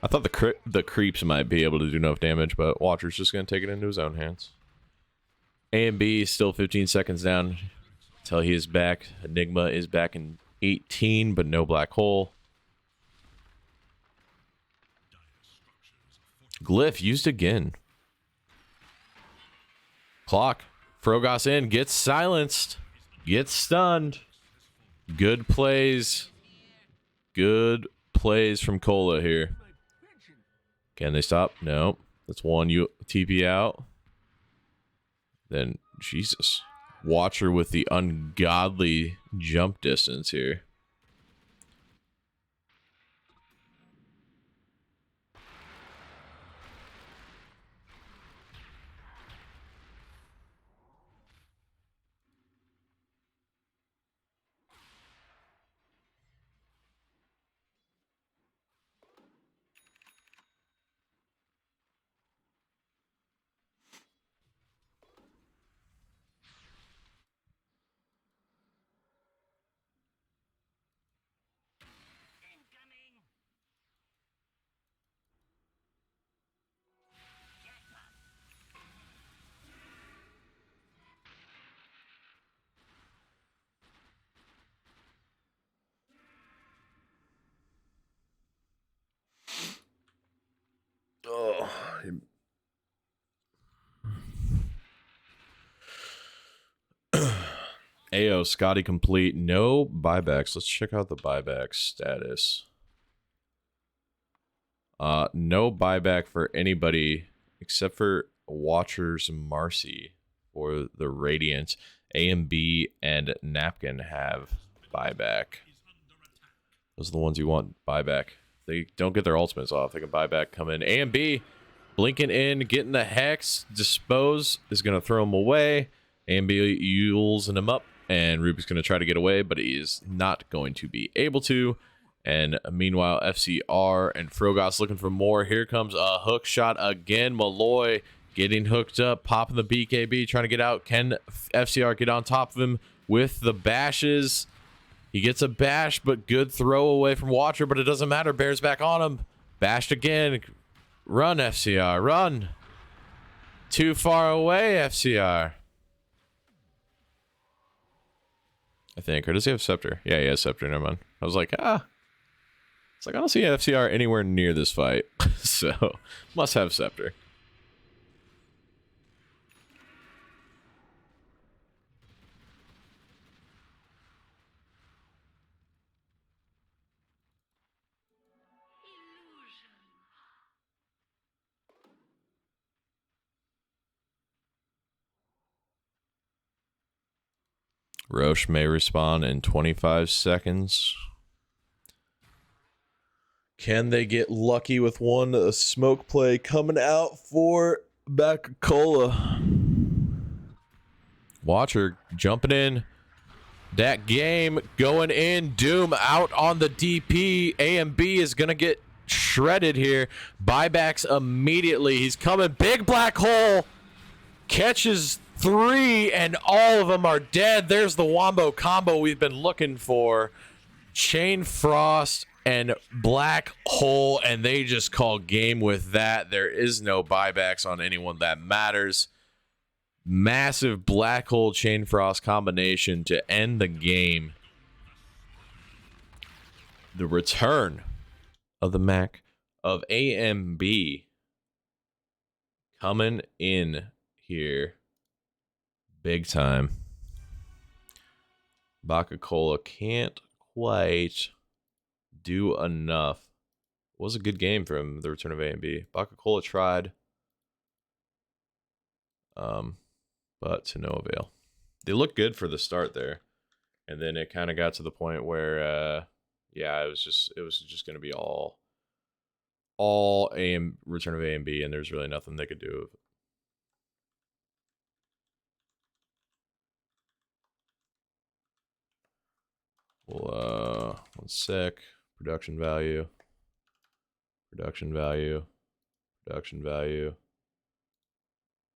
I thought the creeps might be able to do enough damage, but Watcher's just going to take it into his own hands. A and B is still 15 seconds down until he is back. Enigma is back in 18, but no black hole. Glyph used again. Clock. Frogos in, gets silenced, gets stunned. Good plays. Good plays from Cola here. Can they stop? No. That's one. You TP out. Then, Jesus. Watcher with the ungodly jump distance here. Oh. AO, Scotty complete. No buybacks. Let's check out the buyback status. No buyback for anybody except for Watchers Marcy or the Radiant. A and B and Napkin have buyback. Those are the ones you want buyback. They don't get their ultimates off. They can buyback, come in. A and B, blinking in, getting the Hex. Dispose is going to throw him away. A and B using him up. And Ruby's going to try to get away, but he is not going to be able to. And meanwhile, FCR and Frogos looking for more. Here comes a hook shot again. Malloy getting hooked up, popping the BKB, trying to get out. Can FCR get on top of him with the bashes? He gets a bash, but good throw away from Watcher, but it doesn't matter. Bears back on him. Bashed again. Run, FCR, run. Too far away, FCR. I think. Or does he have Scepter? Yeah, he has Scepter. Never mind. I was like, It's like, I don't see FCR anywhere near this fight. So, must have Scepter. Roche may respawn in 25 seconds. Can they get lucky with one? A smoke play coming out for Banka. Watcher jumping in. That game going in. Doom out on the DP. A and B is going to get shredded here. Buybacks immediately. He's coming. Big black hole. Catches 3 and all of them are dead. There's the wombo combo we've been looking for. Chain Frost and Black Hole, and they just call game with that. There is no buybacks on anyone that matters. Massive Black Hole Chain Frost combination to end the game. The return of the Mac of AMB coming in here big time. Banka can't quite do enough. It was a good game from the return of AMB. Banka tried, but to no avail. They looked good for the start there, and then it kind of got to the point where, yeah, it was just going to be all return of AMB, and there's really nothing they could do. Well, 1 sec. Production value. Production value. Production value.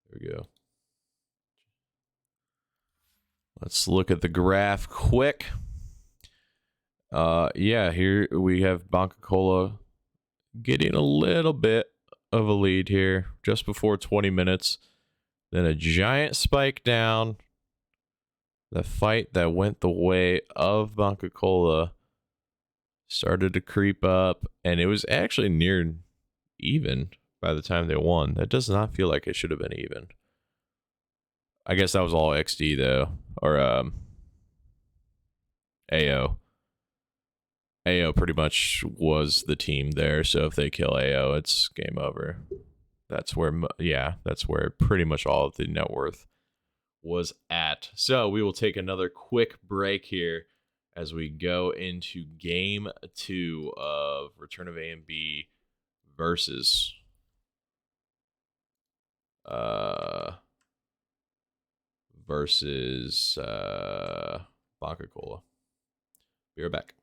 There we go. Let's look at the graph quick. Yeah, here we have Banka getting a little bit of a lead here just before 20 minutes. Then a giant spike down. The fight that went the way of Banka started to creep up, and it was actually near even by the time they won. That does not feel like it should have been even. I guess that was all XD though, or AO. AO pretty much was the team there, so if they kill AO, it's game over. That's where, that's where pretty much all of the net worth was at. So we will take another quick break here as we go into game 2 of Return of A and B versus Banka Cola. Be right back.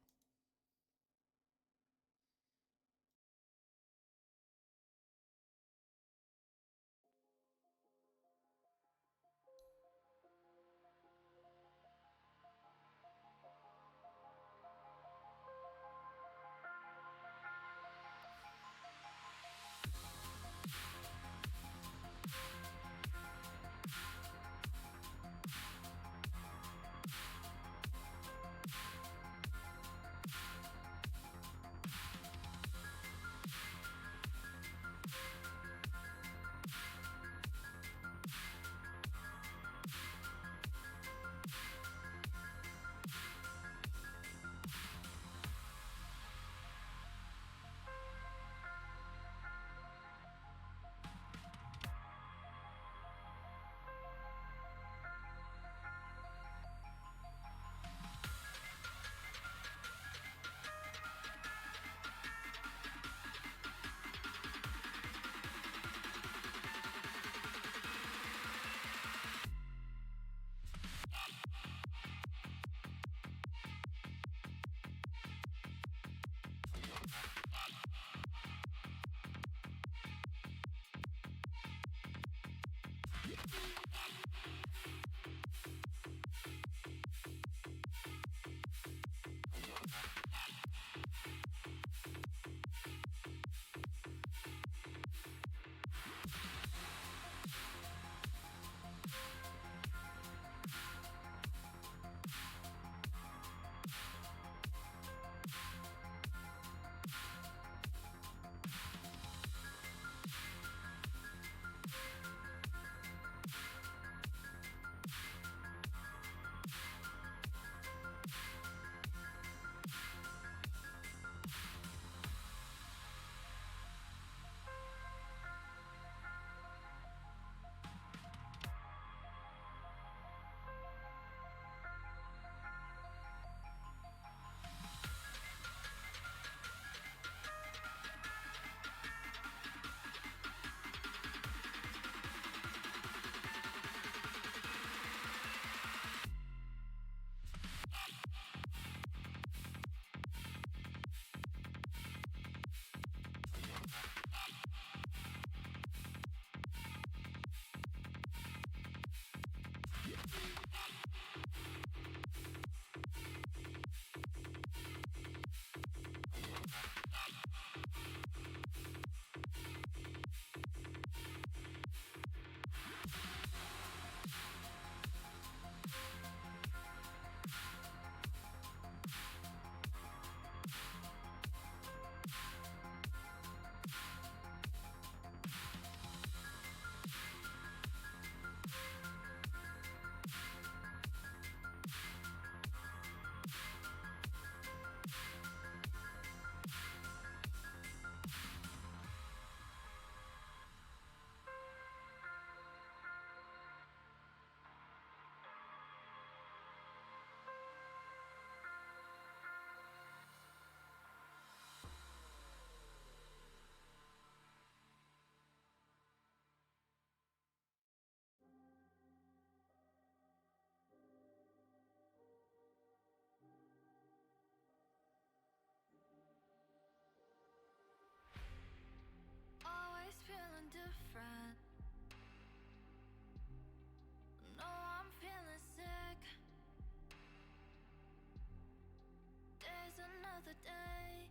another day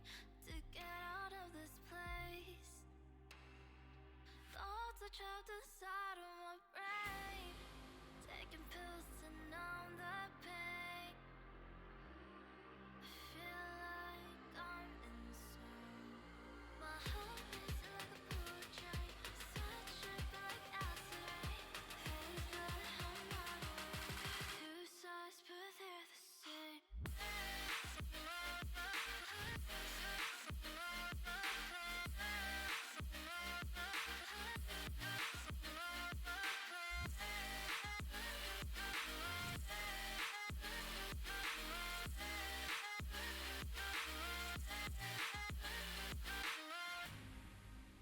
to get out of this place.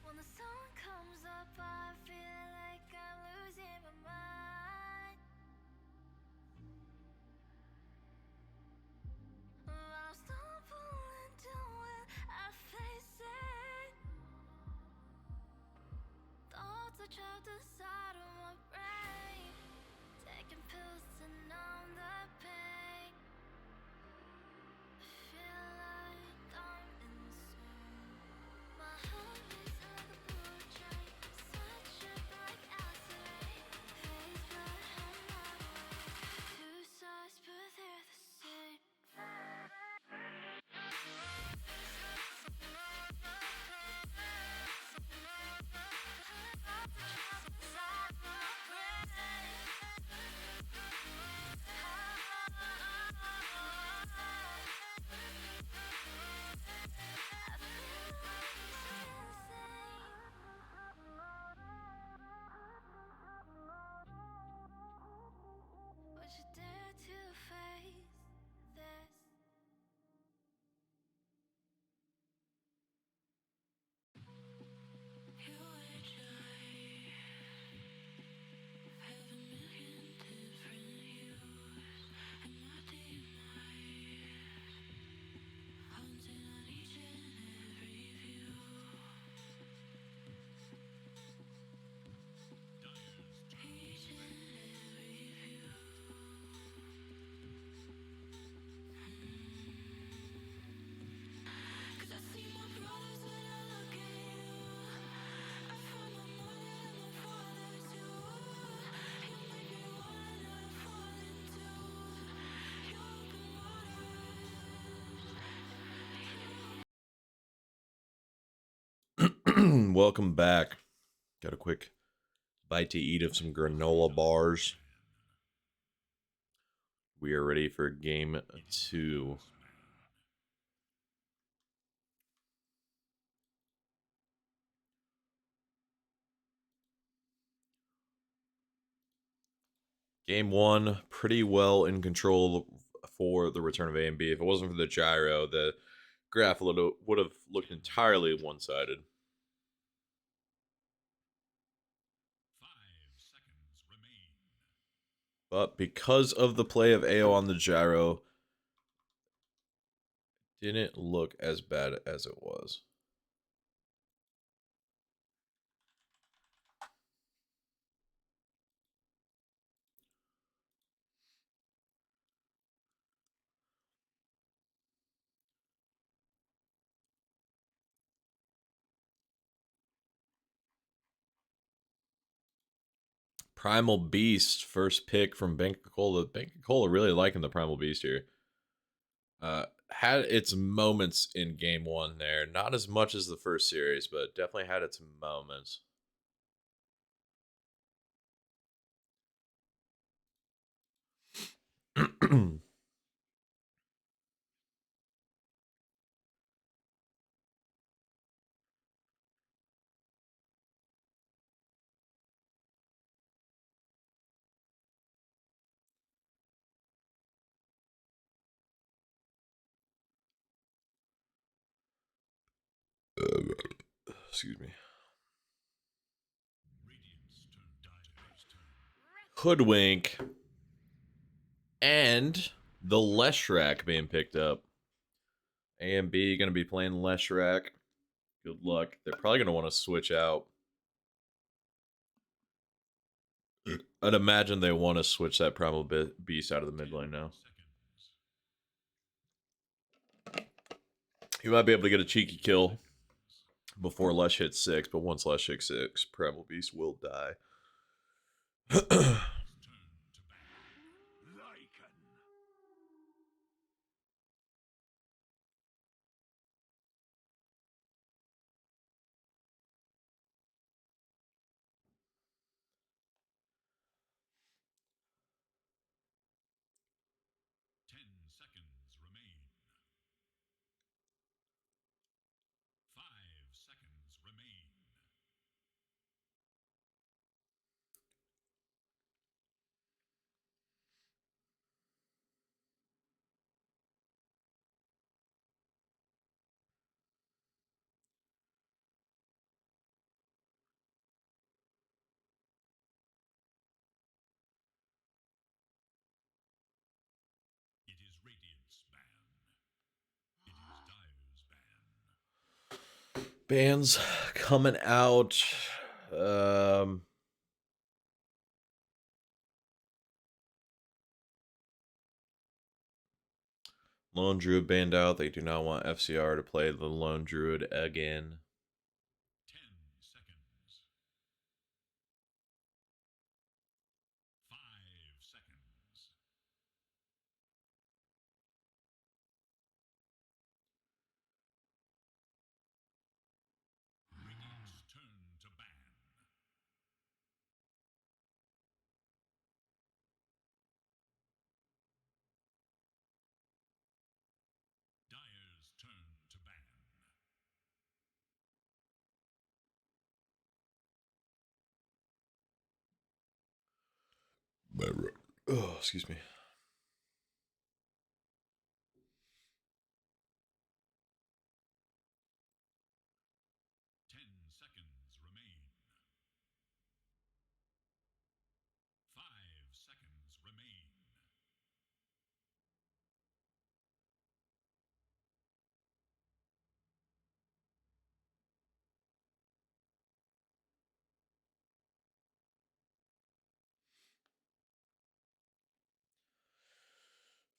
When the sun comes up, I feel like I'm losing my mind. I'll stumble into it, I face it. Thoughts are trapped inside of my brain, taking pills to numb the pain. I feel like I'm insane. My heart beats like a blue train, such tripping like acid rain. Haze blood on my way. Two sides, but they're the same. Would you dare to face this? You and I have a million different hues, and my demise haunted on each and every view. Each and every view. 'Cause I see my brothers when I look at you. I find my mother and my father too. You make me wanna fall into your open waters. Welcome back. Got a quick bite to eat of some granola bars. We are ready for game 2. Game 1, pretty well in control for the return of A and B. If it wasn't for the gyro, the graph would have looked entirely one-sided. 5 seconds remain. But because of the play of AO on the gyro, didn't look as bad as it was. Primal Beast, first pick from Banka. Banka really liking the Primal Beast here. Had its moments in game 1 there. Not as much as the first series, but definitely had its moments. Excuse me. Radiant's turn dies. Hoodwink. And the Leshrac being picked up. A and B going to be playing Leshrac. Good luck. They're probably going to want to switch out. I'd imagine they want to switch that Primal Beast out of the mid lane now. You might be able to get a cheeky kill before Lush hits 6, but once Lush hits 6, Primal Beast will die. Bands coming out. Lone Druid banned out. They do not want FCR to play the Lone Druid again. Oh, excuse me.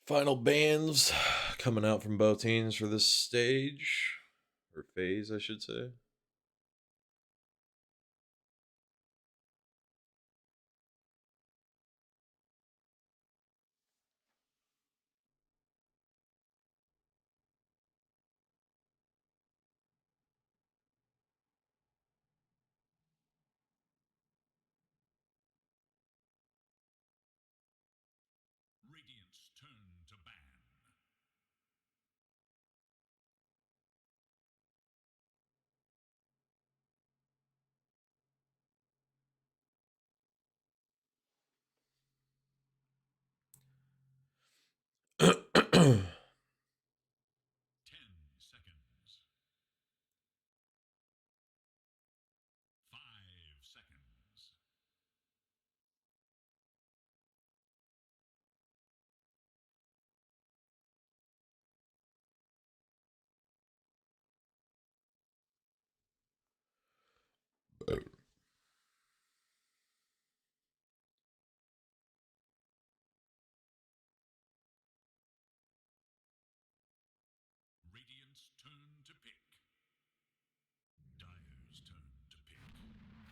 Final bands coming out from both teams for this stage, or phase, I should say.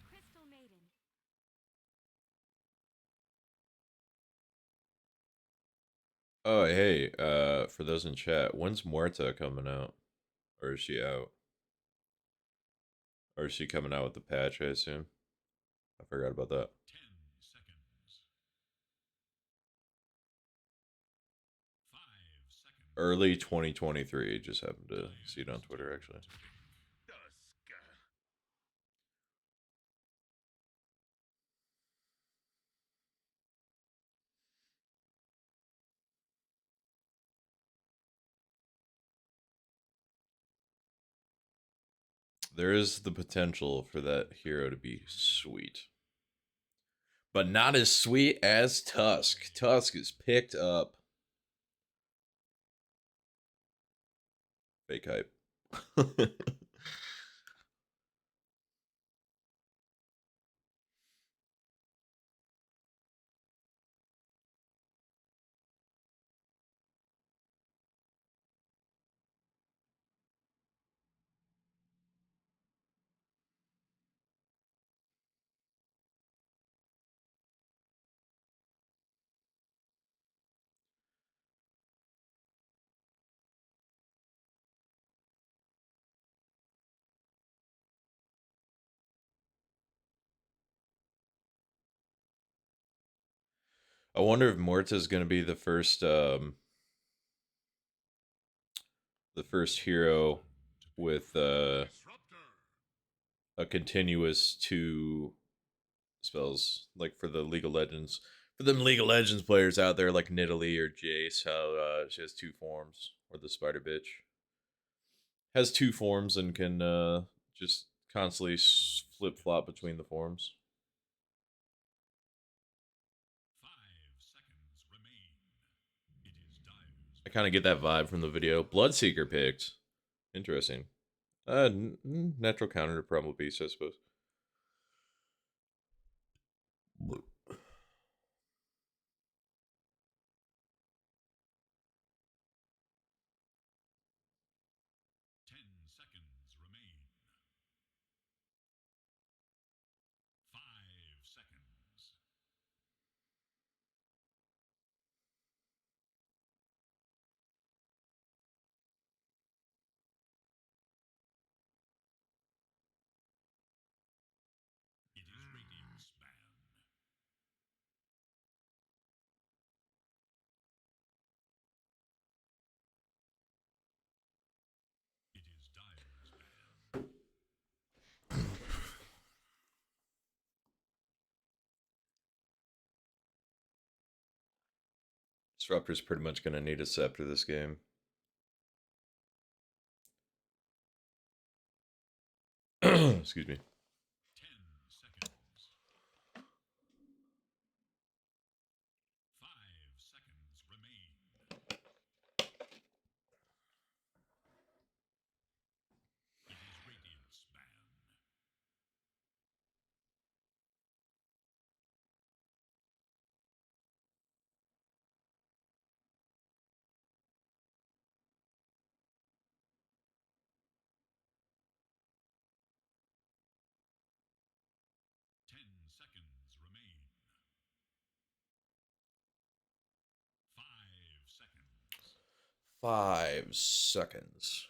Crystal Maiden. Oh, hey, for those in chat, when's Muerta coming out? Or is she out? Or is she coming out with the patch, I assume? I forgot about that. Early 2023, just happened to see it on Twitter, actually. There is the potential for that hero to be sweet. But not as sweet as Tusk. Tusk is picked up. Fake hype. I wonder if Morta is going to be the first hero with a continuous 2 spells, like for the League of Legends. For them League of Legends players out there like Nidalee or Jace, how she has 2 forms, or the Spider Bitch has 2 forms and can just constantly flip flop between the forms. 5 seconds remain. It is Dire's I kind of get that vibe from the video. Bloodseeker picked. Interesting. Natural counter to Primal Beast, I suppose. 10 seconds remain. 5 seconds. It is Radiant's ban. It is Dire's ban. Disruptor's pretty much going to need a scepter this game. Excuse me. 10 seconds. 5 seconds remain. It is Radiant's ban. 10 seconds remain. 5 seconds. 5 seconds.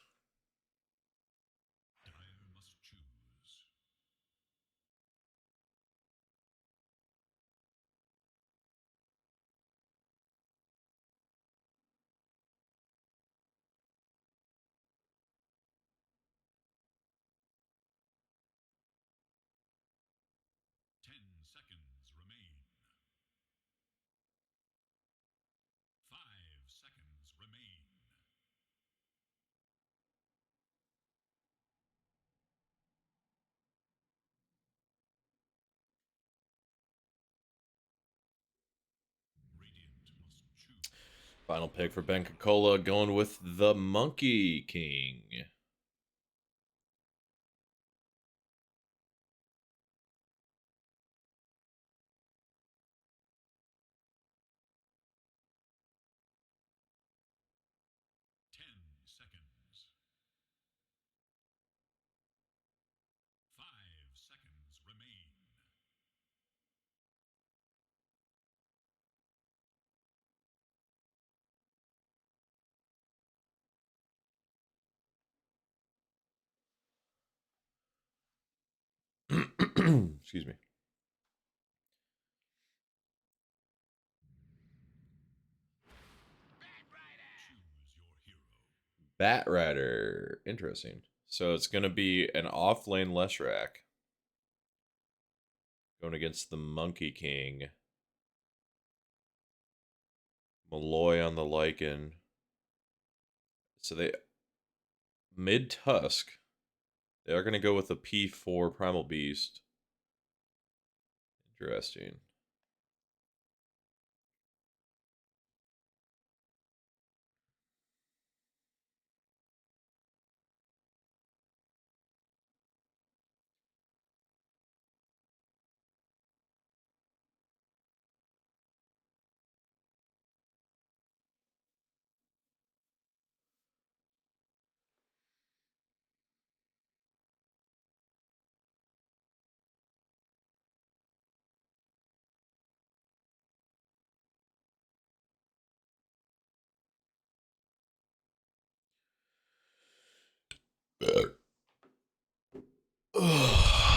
Dire must choose. 10 seconds remain. 5 seconds remain. Radiant must choose. Final pick for Banka Cola, going with the Monkey King. 10 seconds. 5 seconds remain. 5. Excuse me. Choose your hero. Bat Rider. Interesting. So it's going to be an off-lane Leshrac going against the Monkey King. Malloy on the Lycan. So they mid-Tusk. They are going to go with a P4 Primal Beast. Interesting.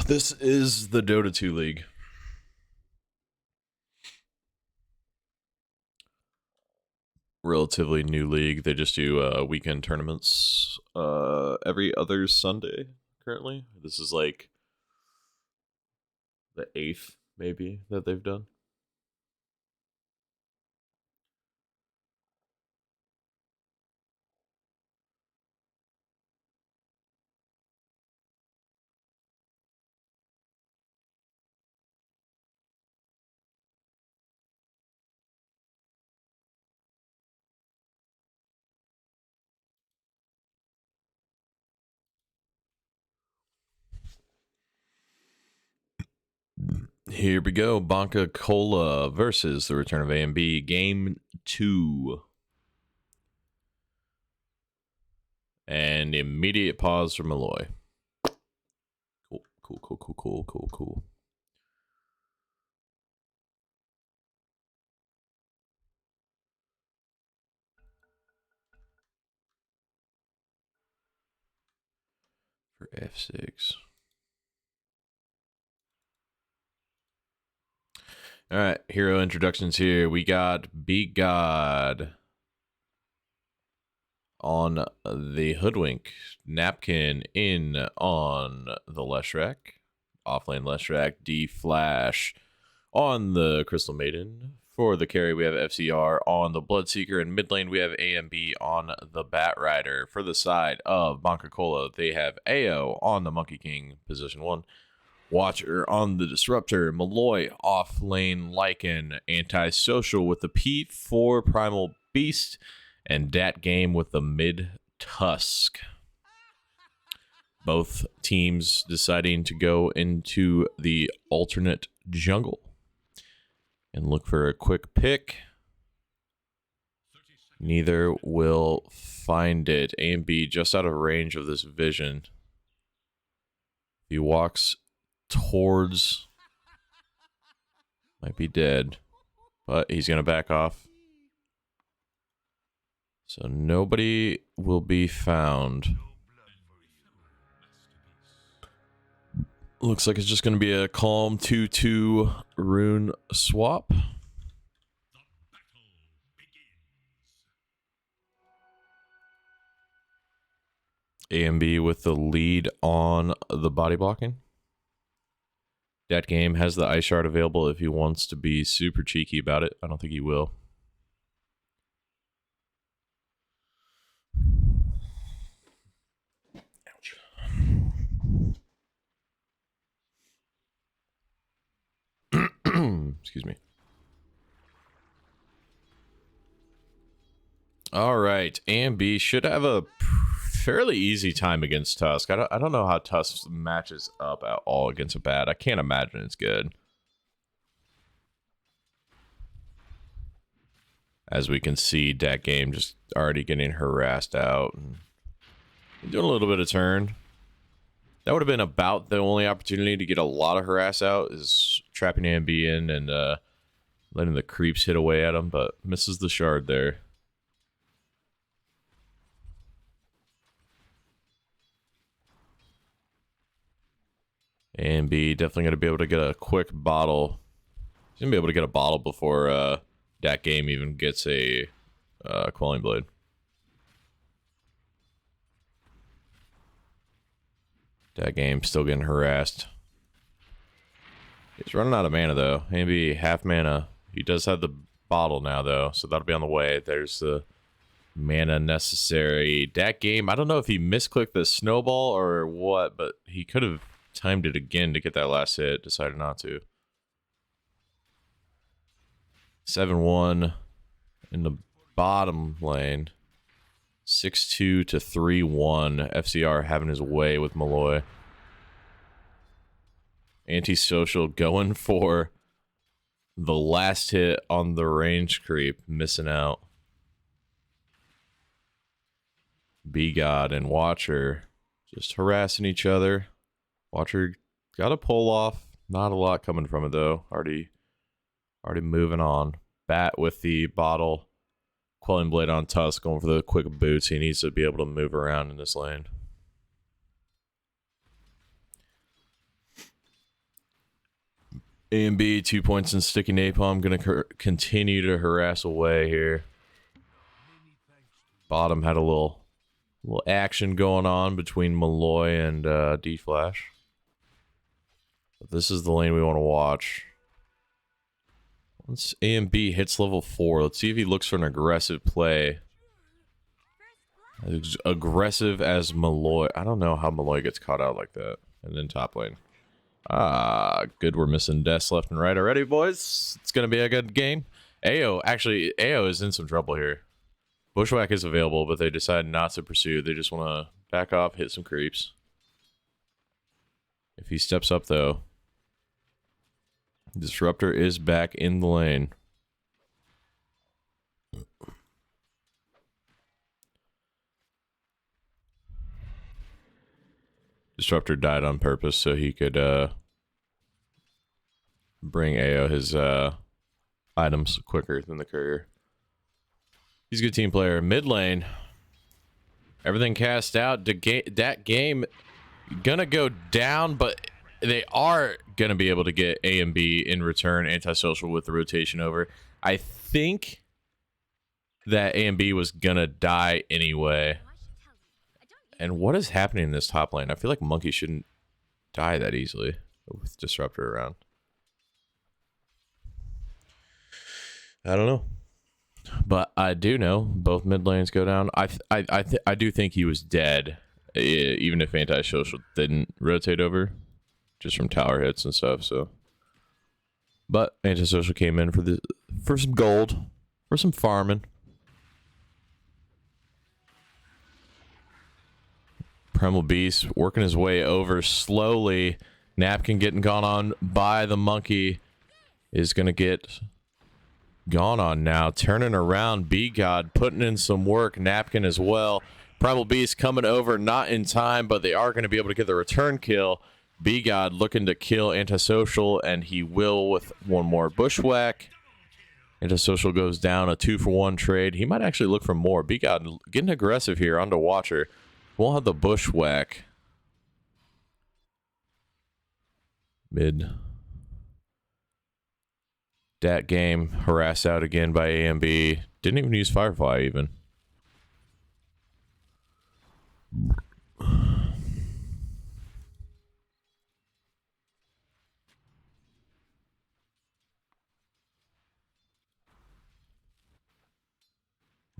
This is the Dota 2 League. relatively new league. They just do weekend tournaments every other Sunday currently. This is like the 8th maybe that they've done. Here we go. Banka Cola versus the return of AMB. Game 2. And immediate pause from Malloy. Cool. For F6. All right, hero introductions here. We got Beat God on the Hoodwink, Napkin in on the Leshrac, offlane Leshrac, D Flash on the Crystal Maiden. For the carry, we have FCR on the Bloodseeker, and mid lane we have AMB on the Bat Rider. For the side of Banka Cola, they have AO on the Monkey King, position 1. Watcher on the Disruptor, Malloy off lane Lycan, Antisocial with the P4 Primal Beast, and Dat Game with the mid Tusk. Both teams deciding to go into the alternate jungle and look for a quick pick. Neither will find it. A and B just out of range of this vision. He walks towards, might be dead, but he's gonna back off, so nobody will be found. Looks like it's just gonna be a calm 2-2 rune swap. AMB with the lead on the body blocking. That game has the ice shard available if he wants to be super cheeky about it. I don't think he will. Ouch. Excuse me. All right, AMB should have a fairly easy time against Tusk. I don't know how Tusk matches up at all against a Bat. I can't imagine it's good. As we can see, that game just already getting harassed out. And doing a little bit of turn. That would have been about the only opportunity to get a lot of harass out, is trapping AMB in and letting the creeps hit away at him, but misses the shard there. And B definitely going to be able to get a quick bottle. He's going to be able to get a bottle before that game even gets a Quelling Blade. That game still getting harassed. He's running out of mana though. Maybe half mana. He does have the bottle now though, so that'll be on the way. There's the mana necessary. That game, I don't know if he misclicked the snowball or what, but he could have timed it again to get that last hit. Decided not to. 7-1 in the bottom lane. 6-2 to 3-1. FCR having his way with Malloy. Antisocial going for the last hit on the range creep, missing out. B-God and Watcher just harassing each other. Watcher got a pull off. Not a lot coming from it though. Already moving on. Bat with the bottle. Quelling Blade on Tusk, going for the quick boots. He needs to be able to move around in this lane. A and B, 2 points in Sticky Napalm. Going to continue to harass away here. Bottom had a little action going on between Malloy and D-Flash. But this is the lane we want to watch. Once A and B hits level 4, let's see if he looks for an aggressive play. As aggressive as Malloy. I don't know how Malloy gets caught out like that. And then top lane. Ah, good. We're missing deaths left and right already, boys. It's going to be a good game. Actually, AO is in some trouble here. Bushwhack is available, but they decide not to pursue. They just want to back off, hit some creeps. If he steps up, though, Disruptor is back in the lane. Disruptor died on purpose so he could bring AO his items quicker than the courier. He's a good team player. Mid lane, everything cast out. That game gonna go down, but they are gonna be able to get A and B in return. Antisocial with the rotation over. I think that A and B was gonna die anyway. And what is happening in this top lane? I feel like Monkey shouldn't die that easily with Disruptor around. I don't know. But I do know both mid lanes go down. I do think he was dead, even if Antisocial didn't rotate over, just from tower hits and stuff. So, but Antisocial came in for some gold, for some farming. Primal Beast working his way over slowly. Napkin getting gone on by the Monkey is gonna get gone on now. Turning around, B-God putting in some work. Napkin as well. Primal Beast coming over, not in time, but they are going to be able to get the return kill. B-God looking to kill Antisocial, and he will with one more Bushwhack. Antisocial goes down, a 2-for-1 trade. He might actually look for more. B-God getting aggressive here onto Watcher. Won't have the Bushwhack. Mid. Dat game harassed out again by AMB. Didn't even use Firefly even.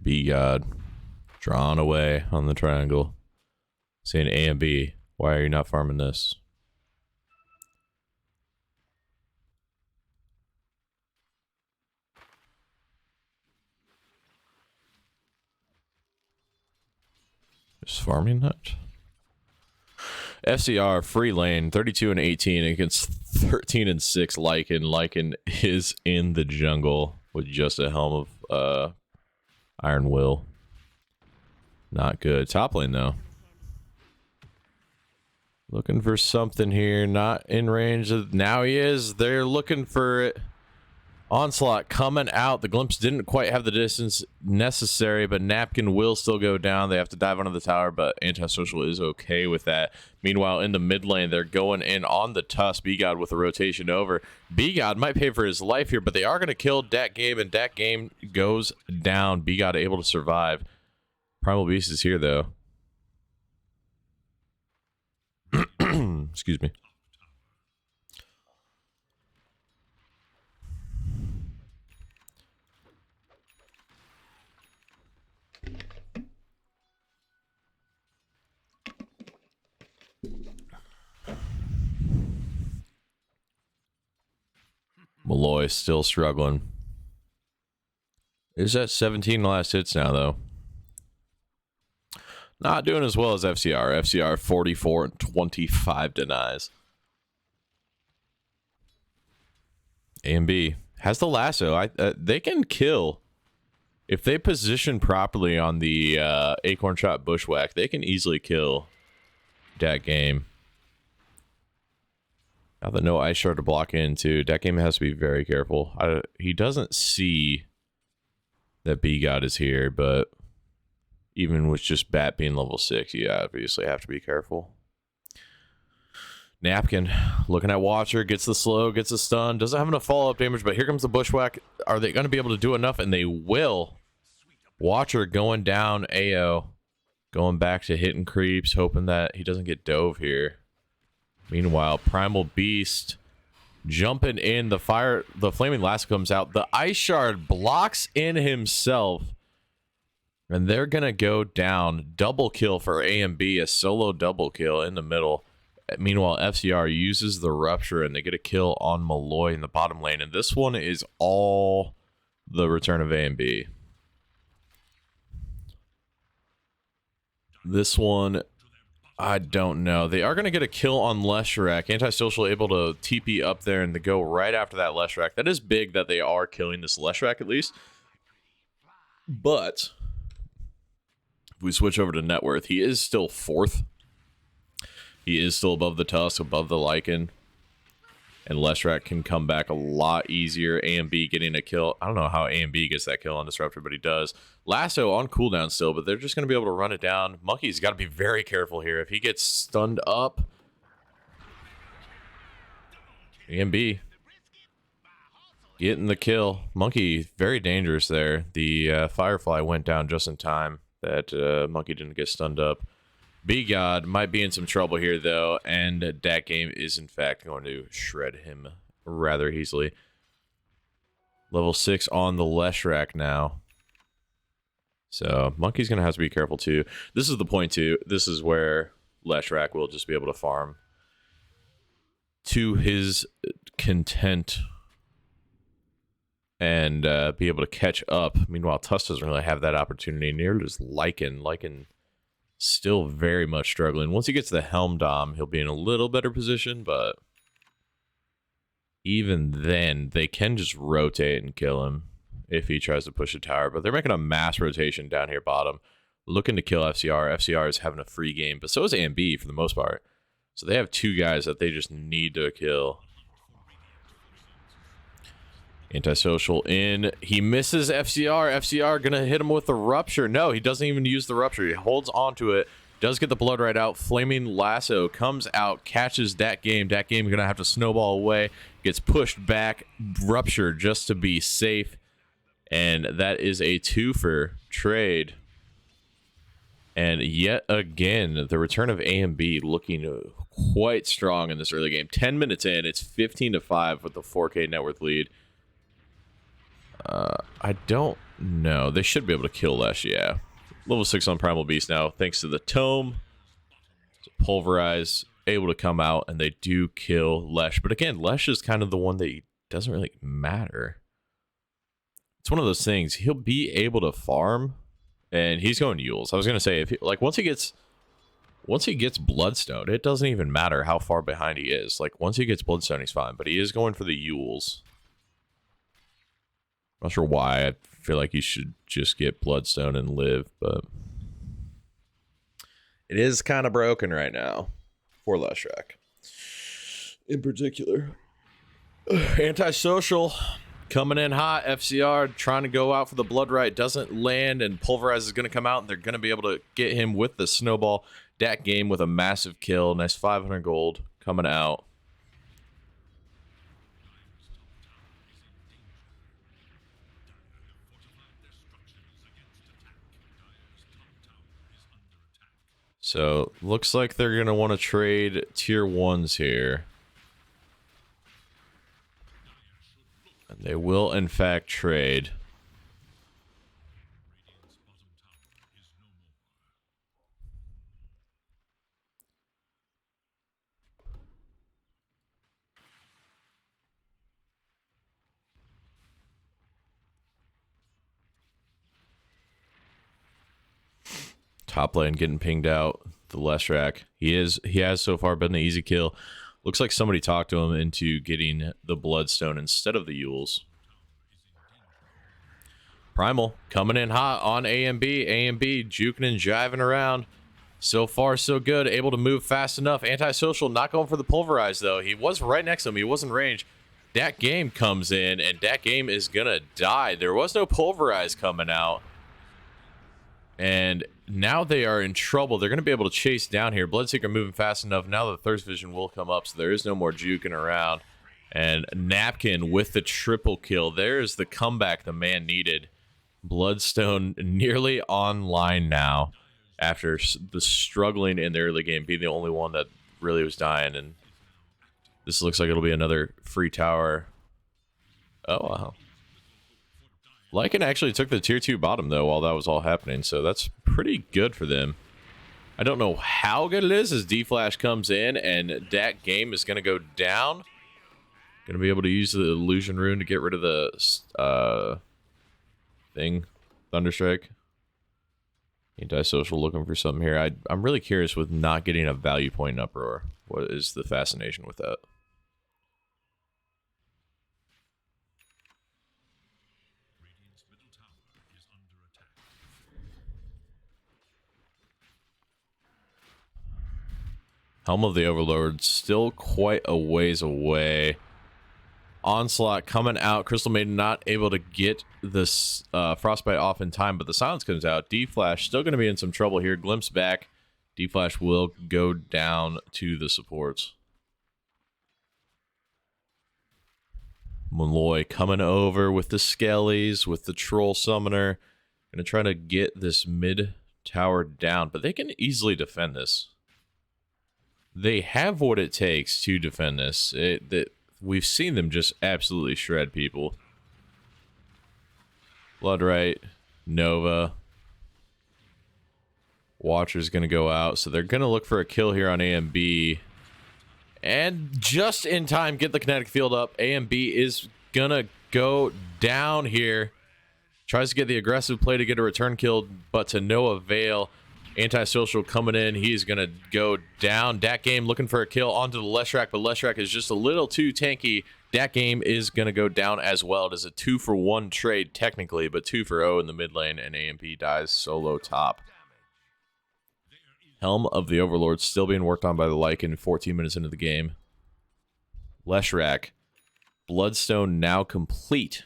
B-God drawn away on the triangle. Saying AMB, why are you not farming this? Just farming that. FCR free lane 32 and 18 against 13 and 6 Lycan. Lycan is in the jungle with just a helm of Iron Will. Not good. Top lane though. Looking for something here. Not in range of, now he is. They're looking for it. Onslaught coming out. The Glimpse didn't quite have the distance necessary, but Napkin will still go down. They have to dive under the tower, but Antisocial is okay with that. Meanwhile, in the mid lane, they're going in on the Tusk. B-God with the rotation over. B-God might pay for his life here, but they are going to kill Dat Game, and Dat Game goes down. B-God able to survive. Primal Beast is here, though. Excuse me. Malloy still struggling. Is at 17 last hits now, though. Not doing as well as FCR. FCR 44 and 25 denies. AMB has the lasso. They can kill. If they position properly on the Acorn Shot Bushwhack, they can easily kill Dat Game. Now that no Ice Shard to block into, Dat Game has to be very careful. He doesn't see that B-God is here, but even with just Bat being level 6, you obviously have to be careful. Napkin looking at Watcher, gets the slow, gets the stun, doesn't have enough follow-up damage, but here comes the Bushwhack. Are they going to be able to do enough? And they will. Watcher going down. AO going back to hitting creeps, hoping that he doesn't get dove here. Meanwhile, Primal Beast jumping in. The Flaming Lasso comes out. The Ice Shard blocks in himself. And they're going to go down. Double kill for AMB, a solo double kill in the middle. Meanwhile, FCR uses the Rupture, and they get a kill on Malloy in the bottom lane. And this one is all the return of AMB. This one, I don't know. They are going to get a kill on Leshrac. Antisocial able to TP up there and to go right after that Leshrac. That is big that they are killing this Leshrac at least. But if we switch over to net worth, he is still 4th. He is still above the Tusk, above the Lycan. And Leshrac can come back a lot easier. AMB getting a kill. I don't know how AMB gets that kill on Disruptor, but he does. Lasso on cooldown still, but they're just going to be able to run it down. Monkey's got to be very careful here. If he gets stunned up, AMB getting the kill. Monkey, very dangerous there. The Firefly went down just in time. That Monkey didn't get stunned up. B-God might be in some trouble here, though, and that game is, in fact, going to shred him rather easily. Level 6 on the Leshrac now. So, Monkey's going to have to be careful, too. This is the point, too. This is where Leshrac will just be able to farm to his content and be able to catch up. Meanwhile, Tusk doesn't really have that opportunity. Near does Lycan. Lycan still very much struggling. Once he gets the Helm Dom, he'll be in a little better position, but even then, they can just rotate and kill him if he tries to push a tower. But they're making a mass rotation down here bottom, looking to kill FCR. FCR is having a free game, but so is AMB for the most part. So they have 2 guys that they just need to kill. Antisocial in. He misses FCR. FCR gonna hit him with the Rupture. No, he doesn't even use the Rupture. He holds onto it. Does get the blood right out. Flaming Lasso comes out, catches that game. That game gonna have to snowball away. Gets pushed back. Rupture just to be safe. And that is a 2-for trade. And yet again, the return of AMB looking quite strong in this early game. 10 minutes in, it's 15-5 with the 4K net worth lead. I don't know. They should be able to kill Lesh, yeah. Level 6 on Primal Beast now, thanks to the Tome. Pulverize, able to come out, and they do kill Lesh. But again, Lesh is kind of the one that doesn't really matter. It's one of those things. He'll be able to farm, and he's going Yules. I was gonna say, if he, like once he gets Bloodstone, it doesn't even matter how far behind he is. Like once he gets Bloodstone, he's fine. But he is going for the Yules. Not sure why. I feel like you should just get Bloodstone and live, but it is kind of broken right now for Leshrac in particular. Antisocial coming in hot. FCR trying to go out for the blood right, doesn't land, and Pulverize is going to come out, and they're going to be able to get him with the snowball. Dat game with a massive kill. Nice 500 gold coming out. So, looks like they're going to want to trade tier 1s here. And they will, in fact, trade. Top lane getting pinged out. The Leshrac. He has so far been the easy kill. Looks like somebody talked to him into getting the Bloodstone instead of the Yules. Primal coming in hot on AMB. AMB juking and jiving around. So far, so good. Able to move fast enough. Antisocial not going for the Pulverize, though. He was right next to him. He was in range. Dat game comes in, and Dat game is going to die. There was no Pulverize coming out. And now they are in trouble. They're going to be able to chase down here. Bloodseeker moving fast enough. Now the Thirst Vision will come up, so there is no more juking around. And Napkin with the triple kill. There's the comeback the man needed. Bloodstone nearly online now after the struggling in the early game, being the only one that really was dying. And this looks like it'll be another free tower. Oh, wow. Lycan actually took the tier 2 bottom, though, while that was all happening, so that's pretty good for them. I don't know how good it is as D-Flash comes in, and that game is going to go down. Going to be able to use the Illusion Rune to get rid of the thing, Thunderstrike. Antisocial looking for something here. I'm really curious with not getting a value point in Uproar. What is the fascination with that? Radiant's middle tower is under attack. Helm of the Overlord still quite a ways away. Onslaught coming out. Crystal Maiden not able to get this Frostbite off in time, but the silence comes out. D-Flash still going to be in some trouble here. Glimpse back. D-Flash will go down to the supports. Malloy coming over with the Skellies, with the Troll Summoner. Going to try to get this mid tower down, but they can easily defend this. They have what it takes to defend this. We've seen them just absolutely shred people. Bloodright, Nova. Watcher's going to go out, so they're going to look for a kill here on A and B. And just in time, get the kinetic field up. A and B is going to go down here. Tries to get the aggressive play to get a return kill, but to no avail. Antisocial coming in. He's going to go down. Dat Game looking for a kill onto the Leshrac, but Leshrac is just a little too tanky. Dat Game is going to go down as well. It is a 2-for-1 trade technically, but 2-for-0 in the mid lane, and AMP dies solo top. Helm of the Overlord still being worked on by the Lycan 14 minutes into the game. Leshrac. Bloodstone now complete.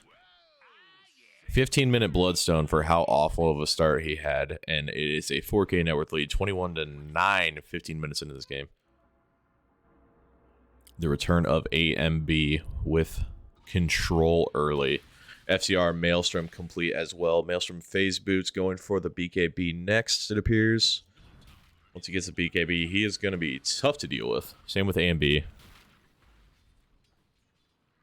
15-minute Bloodstone for how awful of a start he had, and it is a 4K net worth lead, 21-9, 15 minutes into this game. The return of AMB with control early. FCR Maelstrom complete as well. Maelstrom phase boots going for the BKB next, it appears. Once he gets the BKB, he is going to be tough to deal with. Same with AMB.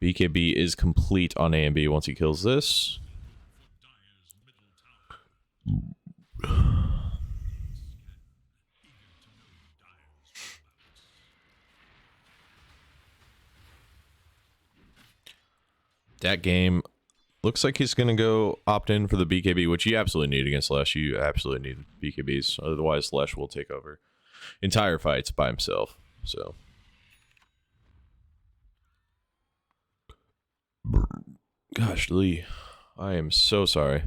BKB is complete on AMB once he kills this. That game looks like he's going to go opt in for the BKB, which you absolutely need against Lesh. You absolutely need BKBs. Otherwise, Lesh will take over entire fights by himself. So, gosh, Lee, I am so sorry.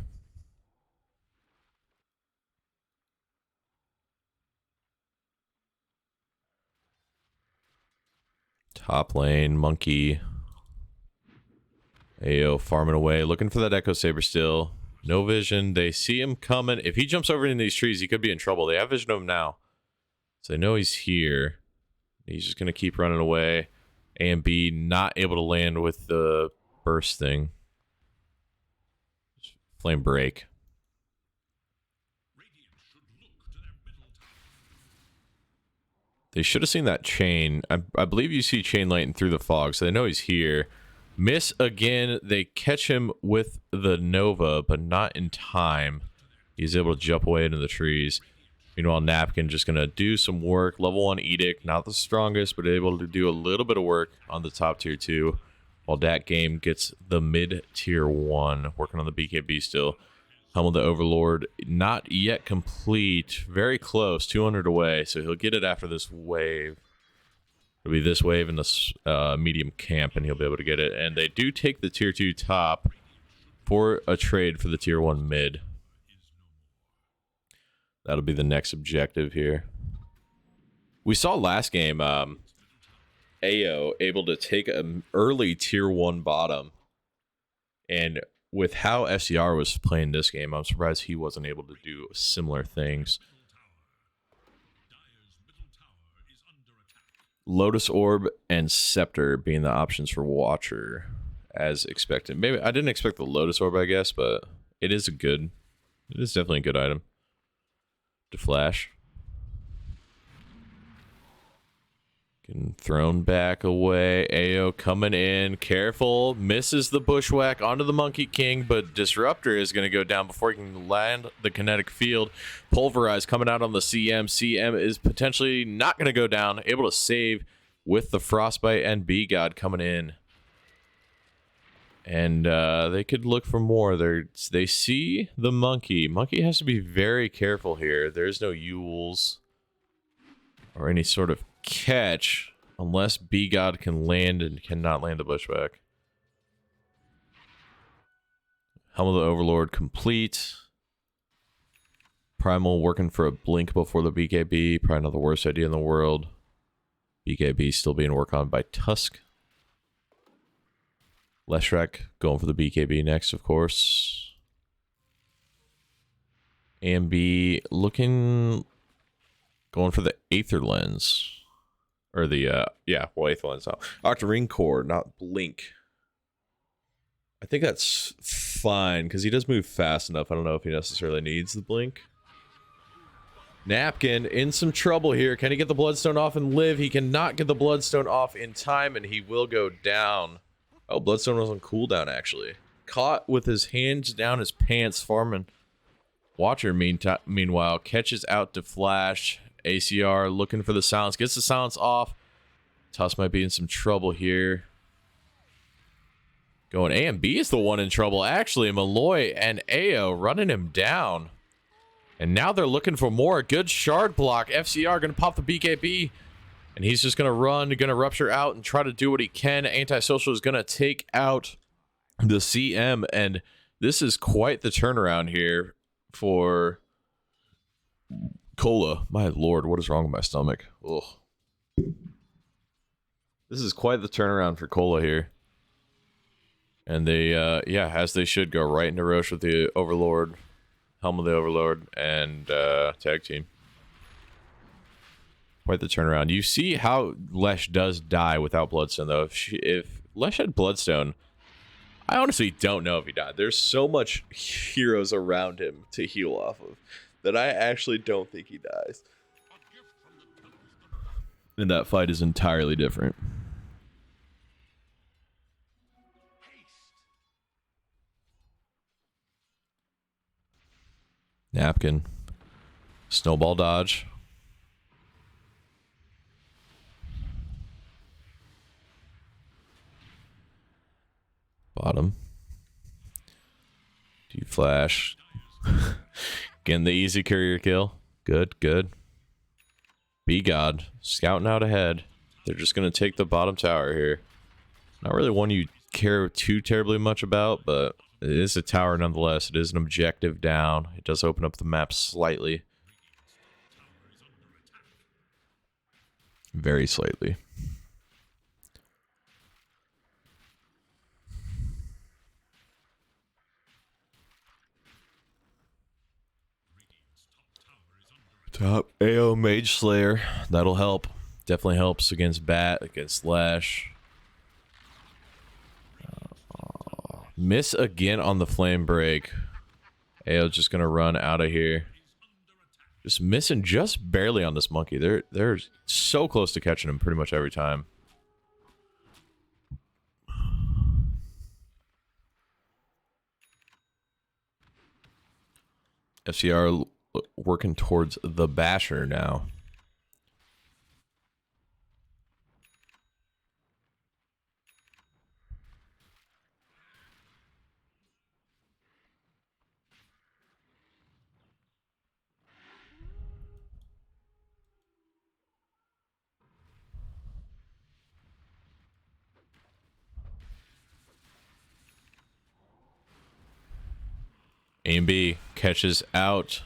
Top lane, Monkey. Ayo farming away, looking for that Echo Saber still. No vision. They see him coming. If he jumps over into these trees, he could be in trouble. They have vision of him now. So they know he's here. He's just going to keep running away. A and B not able to land with the burst thing. Flame break. They should have seen that chain. I believe you see chain lighting through the fog, so they know he's here. Miss again. They catch him with the Nova, but not in time. He's able to jump away into the trees. Meanwhile, Napkin just going to do some work. Level 1 Edict, not the strongest, but able to do a little bit of work on the top tier 2. While Dat Game gets the mid tier 1, working on the BKB still. Helm of the Overlord, not yet complete. Very close, 200 away, so he'll get it after this wave. It'll be this wave in this medium camp, and he'll be able to get it. And they do take the tier 2 top for a trade for the tier 1 mid. That'll be the next objective here. We saw last game, AO able to take an early tier 1 bottom. And with how FCR was playing this game, I'm surprised he wasn't able to do similar things. Lotus Orb and Scepter being the options for Watcher, as expected. Maybe I didn't expect the Lotus Orb, I guess, but it is definitely a good item to flash. Getting thrown back away. AO coming in. Careful. Misses the bushwhack onto the Monkey King, but Disruptor is going to go down before he can land the kinetic field. Pulverize coming out on the CM. CM is potentially not going to go down. Able to save with the Frostbite and B-God coming in. And they could look for more. They see the Monkey. Monkey has to be very careful here. There's no Yules or any sort of catch unless B-God can land and cannot land the bushback. Helm of the Overlord complete. Primal working for a blink before the BKB. Probably not the worst idea in the world. BKB still being worked on by Tusk. Leshrac going for the BKB next, of course. AMB looking... going for the Aether Lens. Or the, Aether Lens. Octarine Core, not Blink. I think that's fine, because he does move fast enough. I don't know if he necessarily needs the Blink. Napkin in some trouble here. Can he get the Bloodstone off and live? He cannot get the Bloodstone off in time, and he will go down. Oh, Bloodstone was on cooldown, actually. Caught with his hands down his pants, farming. Watcher, meanwhile, catches out to Flash. ACR looking for the silence. Gets the silence off. Tusk might be in some trouble here. Going A and B is the one in trouble. Actually, Malloy and AO running him down. And now they're looking for more. Good shard block. FCR going to pop the BKB. And he's just going to run, going to rupture out and try to do what he can. Antisocial is going to take out the CM. And this is quite the turnaround here for Cola. My lord, what is wrong with my stomach? Ugh. This is quite the turnaround for Cola here. And they, as they should, go right into Roche with the Overlord, Helm of the Overlord, and tag team. Quite the turnaround. You see how Lesh does die without Bloodstone, though. If Lesh had Bloodstone, I honestly don't know if he died. There's so much heroes around him to heal off of that I actually don't think he dies. And that fight is entirely different. Napkin. Snowball dodge. Bottom. D-flash. Getting the easy courier kill. Good, good. B-God. Scouting out ahead. They're just going to take the bottom tower here. Not really one you care too terribly much about, but it is a tower nonetheless. It is an objective down. It does open up the map slightly. Very slightly. Top AO Mage Slayer. That'll help. Definitely helps against Bat, against Lash. Miss again on the flame break. AO's just gonna run out of here. Just missing just barely on this monkey. They're so close to catching him pretty much every time. FCR working towards the Basher now. A and B catches out.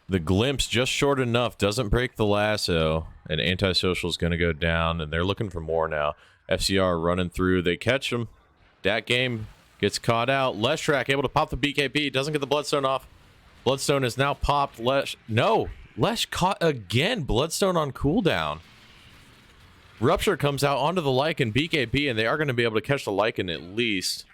The glimpse just short enough, doesn't break the lasso, and Antisocial is going to go down, and they're looking for more now. FCR running through, they catch him. Dat game gets caught out. Leshrac able to pop the BKB, doesn't get the Bloodstone off. Bloodstone is now popped. Lesh caught again. Bloodstone on cooldown. Rupture comes out onto the Lycan BKB, and they are going to be able to catch the Lycan at least.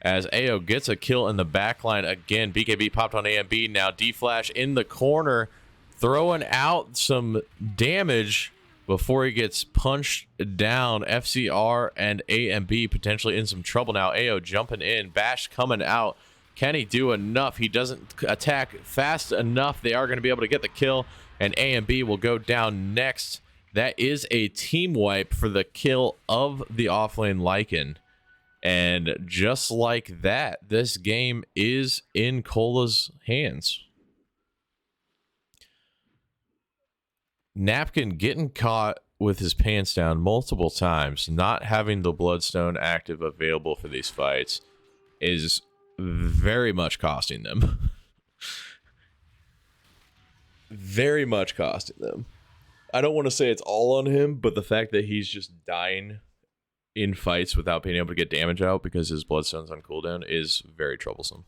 as AO gets a kill in the backline again. BKB popped on AMB. Now D-Flash in the corner, throwing out some damage before he gets punched down. FCR and AMB potentially in some trouble now. AO jumping in. Bash coming out. Can he do enough? He doesn't attack fast enough. They are going to be able to get the kill, and AMB will go down next. That is a team wipe for the kill of the offlane Lycan. And just like that, this game is in Cola's hands. Napkin getting caught with his pants down multiple times, not having the Bloodstone active available for these fights, is very much costing them. Very much costing them. I don't want to say it's all on him, but the fact that he's just dying in fights without being able to get damage out because his Bloodstone's on cooldown is very troublesome.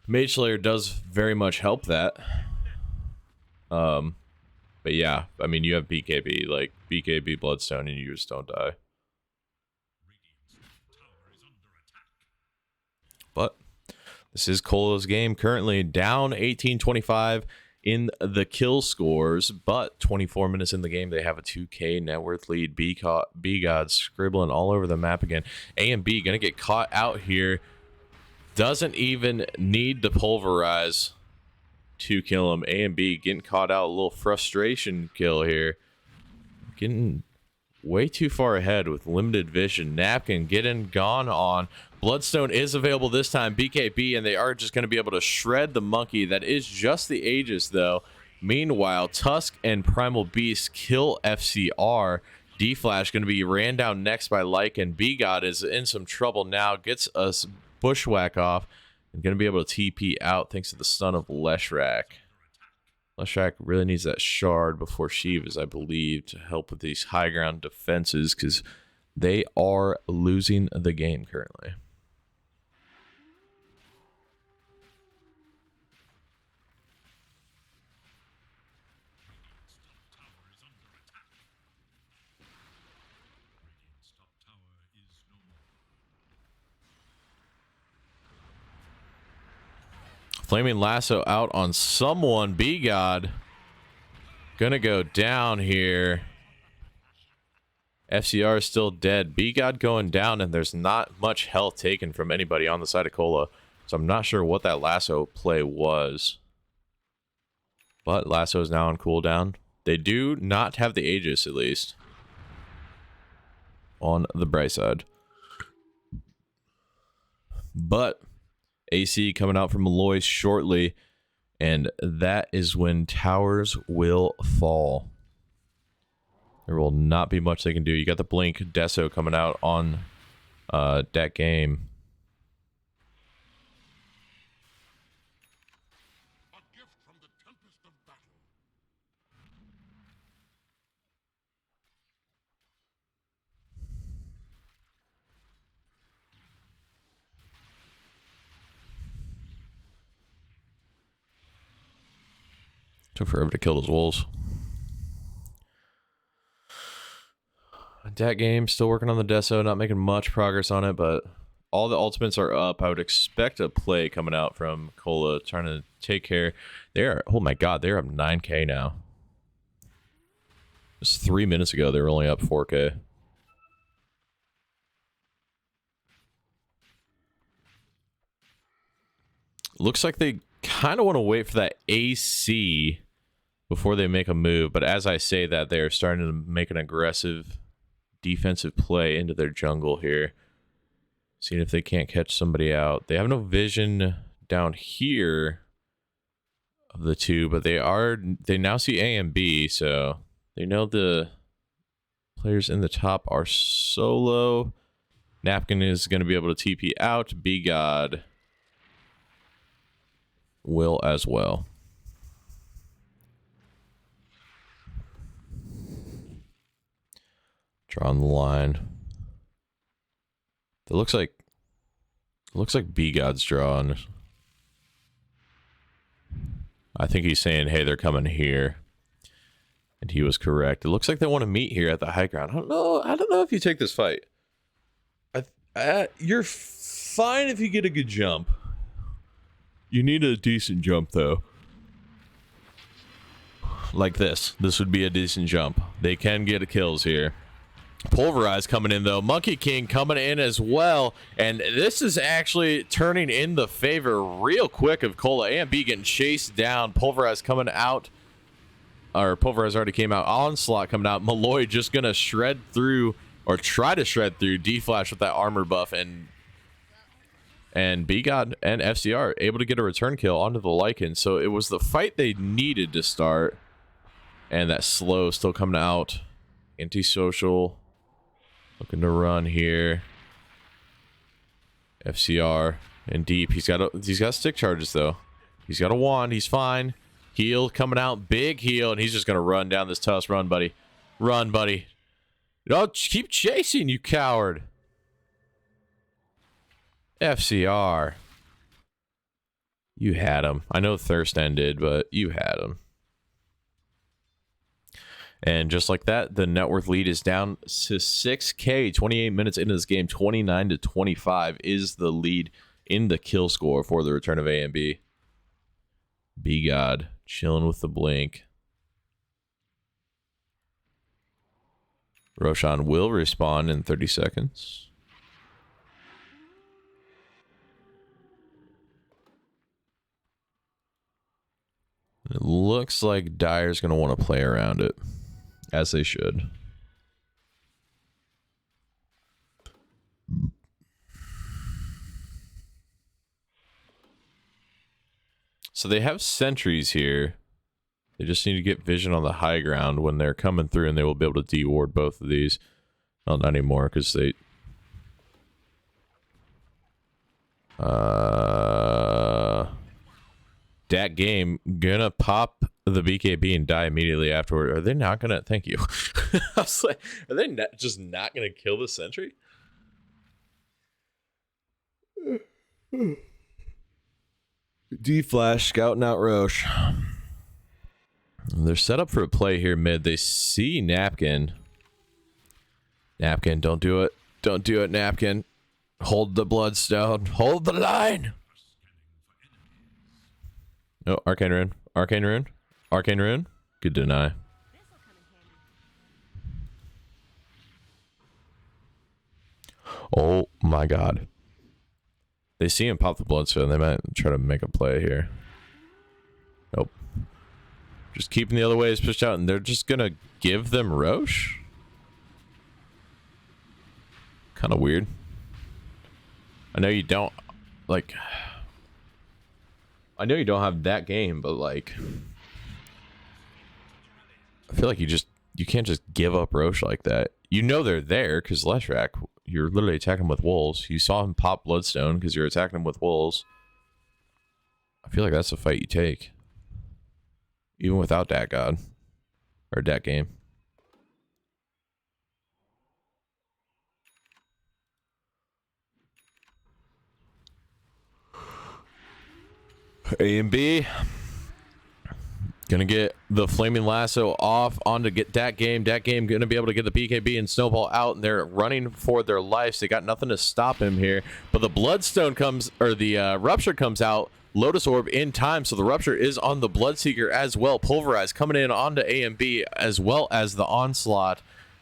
Mage Slayer does very much help that. But yeah, I mean, you have BKB, like BKB Bloodstone, and you just don't die. But this is Cola's game, currently down 18-25 in the kill scores, but 24 minutes in the game, they have a 2K net worth lead. B-God scribbling all over the map again. A and B gonna get caught out here. Doesn't even need to pulverize to kill him. A and B getting caught out. A little frustration kill here. Getting way too far ahead with limited vision. Napkin getting gone on. Bloodstone is available this time. BKB, and they are just going to be able to shred the monkey. That is just the Aegis, though. Meanwhile, Tusk and Primal Beast kill FCR. D-Flash going to be ran down next by Lycan. B-God is in some trouble now. Gets a bushwhack off. And going to be able to TP out thanks to the stun of Leshrac. Leshrac really needs that shard before Shivas, I believe, to help with these high ground defenses, because they are losing the game currently. Flaming Lasso out on someone. B-God gonna go down here. FCR is still dead. B-God going down, and there's not much health taken from anybody on the side of Cola. So I'm not sure what that Lasso play was. But Lasso is now on cooldown. They do not have the Aegis, at least, on the bright side. But AC coming out from Malloy shortly, and that is when towers will fall. There will not be much they can do. You got the Blink Deso coming out on that game. A gift from the tempest of battle. Took forever to kill those wolves. Dat game, still working on the Deso, not making much progress on it, but all the ultimates are up. I would expect a play coming out from Cola, trying to take care. They're, oh my god, they're up 9K now. Just 3 minutes ago, they were only up 4K. Looks like they kind of want to wait for that AC before they make a move, but as I say that, they're starting to make an aggressive defensive play into their jungle here. Seeing if they can't catch somebody out. They have no vision down here of the two, but they now see A and B, so they know the players in the top are solo. Napkin is going to be able to TP out. B-God will as well. Drawing the line. It looks like B-God's drawing. I think he's saying, hey, they're coming here. And he was correct. It looks like they want to meet here at the high ground. I don't know if you take this fight. You're fine if you get a good jump. You need a decent jump, though. Like this. This would be a decent jump. They can get kills here. Pulverize coming in, though. Monkey King coming in as well. And this is actually turning in the favor real quick of Cola. AMB getting chased down. Pulverize coming out. Or Pulverize already came out. Onslaught coming out. Malloy just going to shred through, or try to shred through D-Flash with that armor buff. And B-God and FCR able to get a return kill onto the Lycan. So it was the fight they needed to start. And that slow still coming out. Antisocial. Looking to run here. FCR and deep. He's got stick charges though. He's got a wand. He's fine. Heal coming out. Big heal. And he's just going to run down this tusk. Run, buddy. Run, buddy. Don't keep chasing, you coward. FCR. You had him. I know Thirst ended, but you had him. And just like that, the net worth lead is down to 6K. 28 minutes into this game, 29-25 is the lead in the kill score for the return of AMB. B-God chilling with the blink. Roshan will respawn in 30 seconds. It looks like Dyer's going to want to play around it. As they should. So they have sentries here. They just need to get vision on the high ground when they're coming through, and they will be able to de-ward both of these. Well, not anymore, because they... that game gonna pop the BKB and die immediately afterward. Are they not gonna? Thank you. I was like, are they just not gonna kill the sentry? D-Flash scouting out Roche. They're set up for a play here mid. They see Napkin. Napkin, don't do it. Don't do it, Napkin. Hold the bloodstone. Hold the line. Oh, Arcane Rune. Arcane Rune. Arcane Rune. Good deny. Oh my god. They see him pop the bloodstone. They might try to make a play here. Nope. Just keeping the other ways pushed out, and they're just gonna give them Roche? Kind of weird. I know you don't, like... I know you don't have that game, but, like... I feel like you can't just give up Roche like that. You know they're there, because Leshrac, you're literally attacking him with wolves. You saw him pop Bloodstone, because you're attacking him with wolves. I feel like that's a fight you take. Even without that god. Or that game. A and B. Gonna get the Flaming Lasso off onto get that game. That game gonna be able to get the BKB and Snowball out, and they're running for their lives. They got nothing to stop him here. But the Bloodstone comes, or the Rupture comes out. Lotus Orb in time, so the Rupture is on the Bloodseeker as well. Pulverize coming in onto A and B, as well as the Onslaught.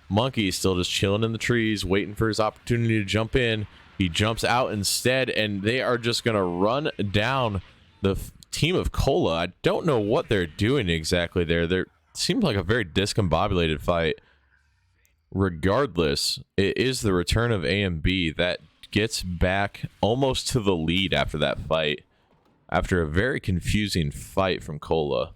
Monkey still just chilling in the trees, waiting for his opportunity to jump in. He jumps out instead, and they are just gonna run down the team of Cola. I don't know what they're doing exactly there. It seems like a very discombobulated fight. Regardless, it is the return of A and B that gets back almost to the lead after that fight. After a very confusing fight from Cola.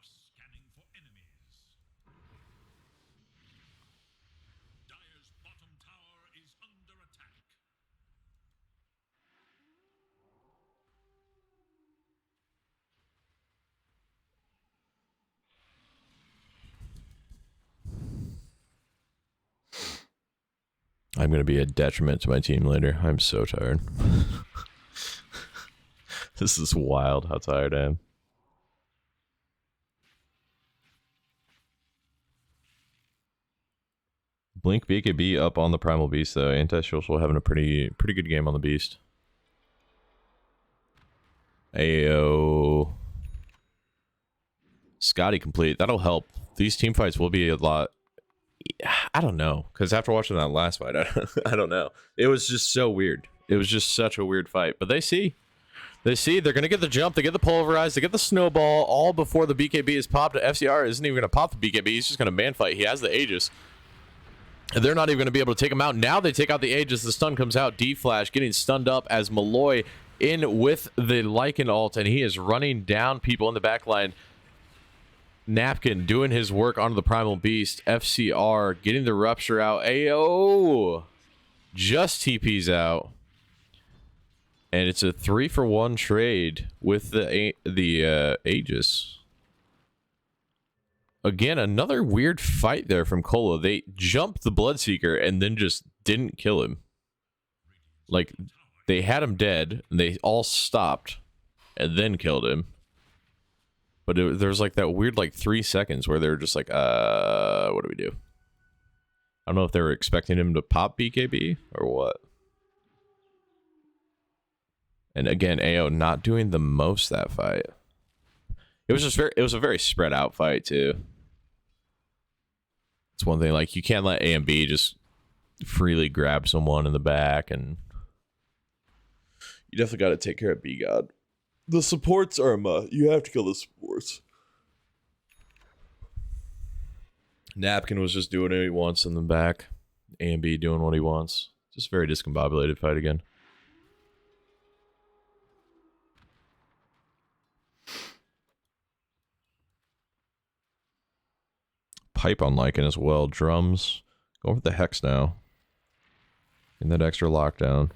Scanning for enemies. I'm going to be a detriment to my team later. I'm so tired. This is wild how tired I am. Blink BKB up on the Primal Beast though. Antisocial having a pretty good game on the Beast. Ayo. Scotty complete. That'll help. These team fights will be a lot. I don't know, because after watching that last fight, I don't know. It was just so weird. It was just such a weird fight. But they see. They're going to get the jump. They get the pulverize. They get the snowball all before the BKB is popped. FCR isn't even going to pop the BKB. He's just going to man fight. He has the Aegis. They're not even going to be able to take him out. Now they take out the Aegis. The stun comes out. D-Flash getting stunned up as Malloy in with the Lycan ult, and he is running down people in the back line. Napkin doing his work onto the Primal Beast. FCR getting the Rupture out. Ayo! Just TP's out. And it's a 3-for-1 trade with the Aegis. Again, another weird fight there from Cola. They jumped the Bloodseeker and then just didn't kill him. Like, they had him dead, and they all stopped and then killed him. But there was like that weird 3 seconds where they were just like, what do we do? I don't know if they were expecting him to pop BKB or what. And again, AO not doing the most that fight. It was a very spread out fight too. It's one thing, like, you can't let A and B just freely grab someone in the back, and you definitely got to take care of B God. The supports are you have to kill the supports. Napkin was just doing what he wants in the back. A and B doing what he wants. Just very discombobulated fight again. Pipe on Lycan as well. Drums. Going for the Hex now. In that extra lockdown.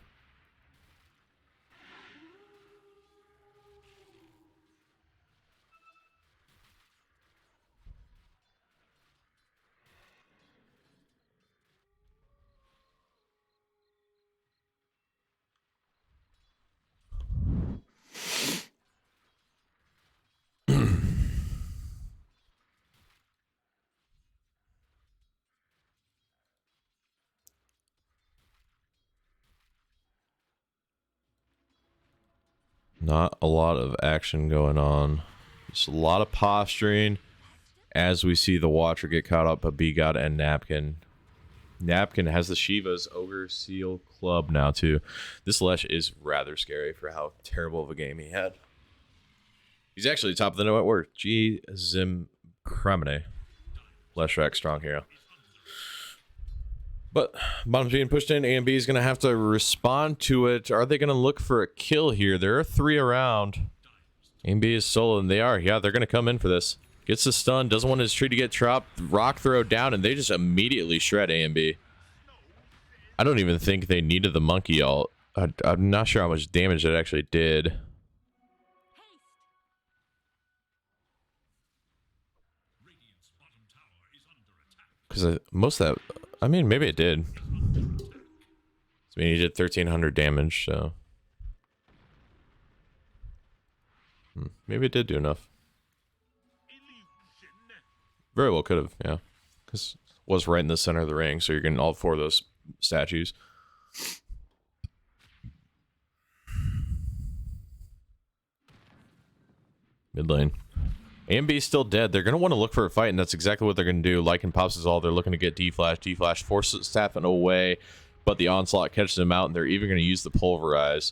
Not a lot of action going on. Just a lot of posturing as we see the Watcher get caught up by B-God and Napkin. Napkin has the Shiva's Ogre Seal Club now too. This Lesh is rather scary for how terrible of a game he had. He's actually top of the net worth. G. Zim Kramine. Leshrac strong hero. But bottom's being pushed in. A and B is going to have to respond to it. Are they going to look for a kill here? There are 3 around. A and B is solo, and they are. Yeah, they're going to come in for this. Gets the stun. Doesn't want his tree to get dropped. Rock throw down, and they just immediately shred A and B. I don't even think they needed the monkey ult. I'm not sure how much damage it actually did. Because most of that... I mean, maybe it did. I mean, he did 1,300 damage, so... Maybe it did do enough. Very well could have, yeah. Because it was right in the center of the ring, so you're getting all 4 of those statues. Mid lane. A and B is still dead. They're going to want to look for a fight, and that's exactly what they're going to do. Lycan pops his all. They're looking to get D-Flash. D-Flash forces Staffin away, but the Onslaught catches him out, and they're even going to use the Pulverize.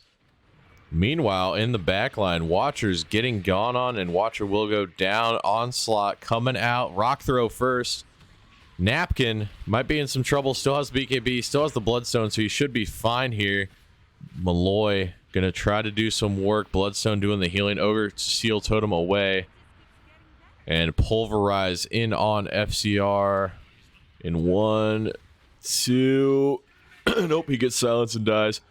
Meanwhile, in the backline, Watcher's getting gone on, and Watcher will go down. Onslaught coming out. Rock throw first. Napkin might be in some trouble. Still has BKB. Still has the Bloodstone, so he should be fine here. Malloy going to try to do some work. Bloodstone doing the healing. Ogre Seal Totem away. And Pulverize in on FCR in 1, 2. Nope, he gets silenced and dies.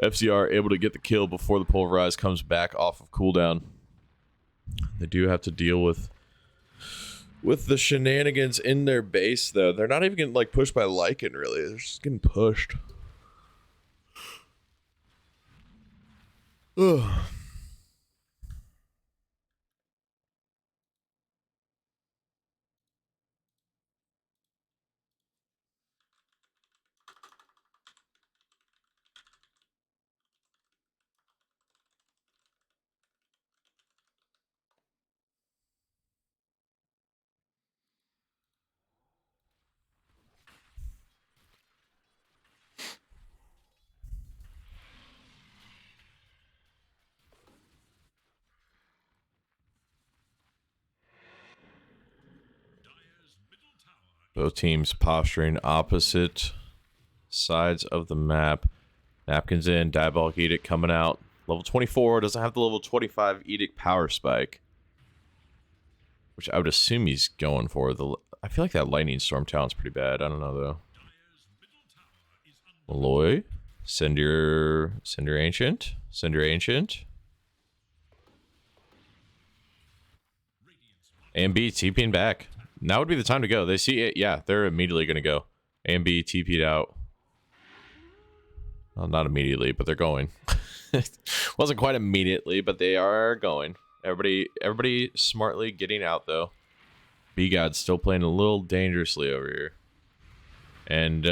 FCR able to get the kill before the Pulverize comes back off of cooldown. They do have to deal with With the shenanigans in their base, though, they're not even getting like pushed by Lycan, really. They're just getting pushed. Ugh. Both teams posturing opposite sides of the map. Napkins in, Diabolic Edict coming out. Level 24 doesn't have the level 25 Edict power spike, which I would assume he's going for. I feel like that Lightning Storm talent's pretty bad. I don't know though. Malloy, send your Ancient. Send your Ancient. AMB TPing back. Now would be the time to go. They see it. Yeah, they're immediately going to go. AMB TP'd out. Well, not immediately, but they're going. Wasn't quite immediately, but they are going. Everybody smartly getting out, though. B-God's still playing a little dangerously over here. And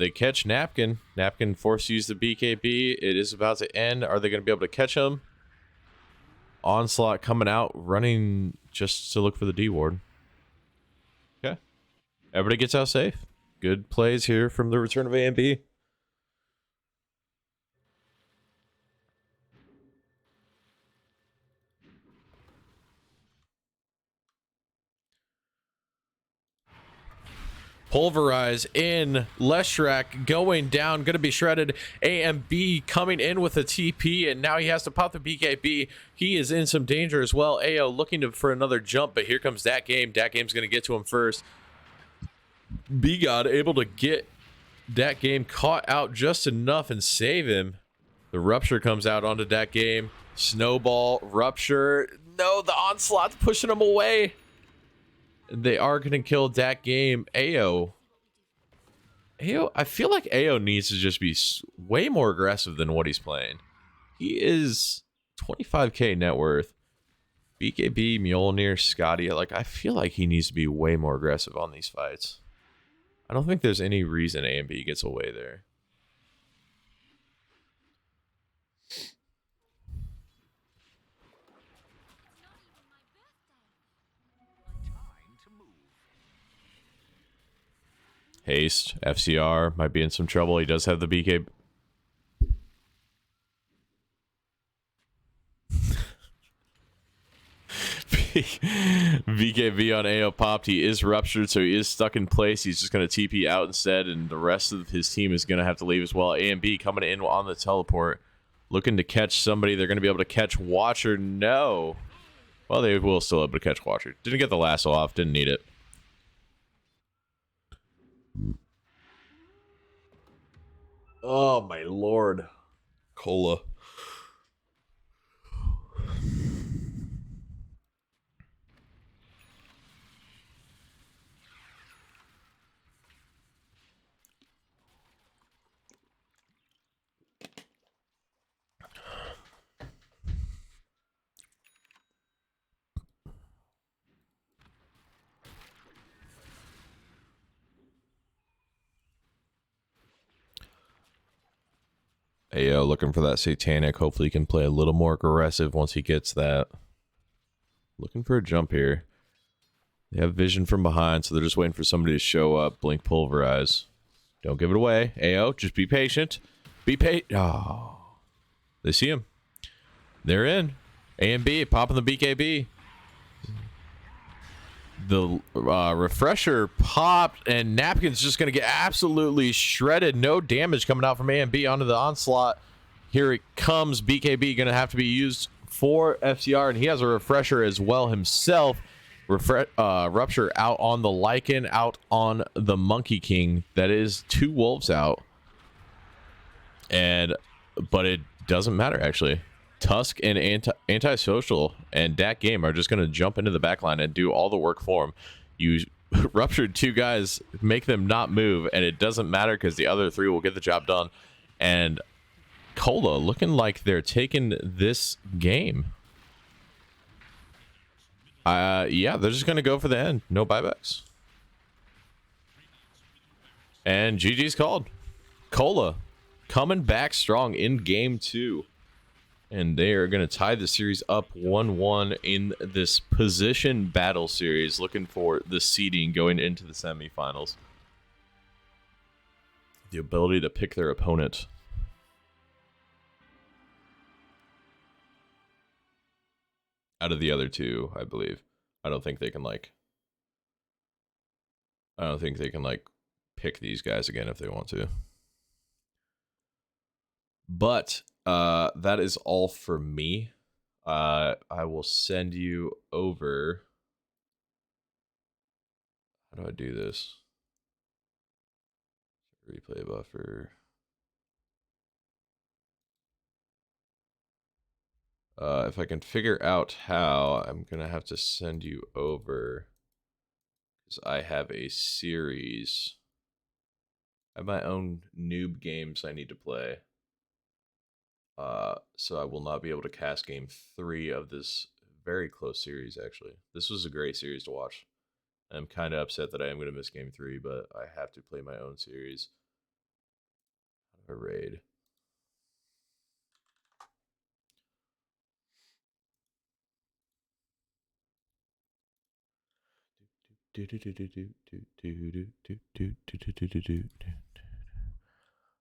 they catch Napkin. Napkin forced to use the BKB. It is about to end. Are they going to be able to catch him? Onslaught coming out, running just to look for the D-Ward. Okay. Everybody gets out safe. Good plays here from the return of AMB. Pulverize in. Leshrak going down. Going to be shredded. AMB coming in with a TP, and now he has to pop the BKB. He is in some danger as well. AO looking for another jump, but here comes that game. Dat Game's going to get to him first. B-God able to get Dat Game caught out just enough and save him. The Rupture comes out onto Dat Game. Snowball, Rupture. No, the Onslaught's pushing him away. They are going to kill Dat Game. AO, I feel like AO needs to just be way more aggressive than what he's playing. He is 25k net worth. BKB, Mjolnir, Scotty. Like, I feel like he needs to be way more aggressive on these fights. I don't think there's any reason AMB gets away there. Haste, FCR, might be in some trouble. He does have the BK. BKB on AO popped. He is ruptured, so he is stuck in place. He's just going to TP out instead, and the rest of his team is going to have to leave as well. AMB coming in on the teleport, looking to catch somebody. They're going to be able to catch Watcher. No. Well, they will still be able to catch Watcher. Didn't get the lasso off. Didn't need it. Oh, my lord. Cola. AO looking for that satanic. Hopefully he can play a little more aggressive once he gets that. Looking for a jump here. They have vision from behind, so they're just waiting for somebody to show up. Blink, pulverize. Don't give it away. AO, just be patient. Be patient. Oh. They see him. They're in. AMB popping the BKB. The refresher popped, and Napkin's just going to get absolutely shredded. No damage coming out from AMB onto the onslaught. Here it comes. BKB going to have to be used for FCR, and he has a refresher as well himself. Rupture out on the Lycan, out on the Monkey King. That is 2 wolves out. But it doesn't matter, actually. Tusk and Antisocial and Dat Game are just going to jump into the backline and do all the work for him. You ruptured 2 guys, make them not move, and it doesn't matter because the other 3 will get the job done. And Cola looking like they're taking this game. Yeah, they're just going to go for the end. No buybacks. And GG's called. Cola coming back strong in game 2. And they are going to tie the series up 1-1 in this position battle series, looking for the seeding going into the semifinals. The ability to pick their opponent. Out of the other 2, I believe. I don't think they can pick these guys again if they want to. But that is all for me. I will send you over. How do I do this? Replay buffer. If I can figure out how, I'm gonna have to send you over because I have a series. I have my own noob games I need to play. So I will not be able to cast game 3 of this very close series, actually. This was a great series to watch. I'm kind of upset that I am going to miss game 3, but I have to play my own series. A raid.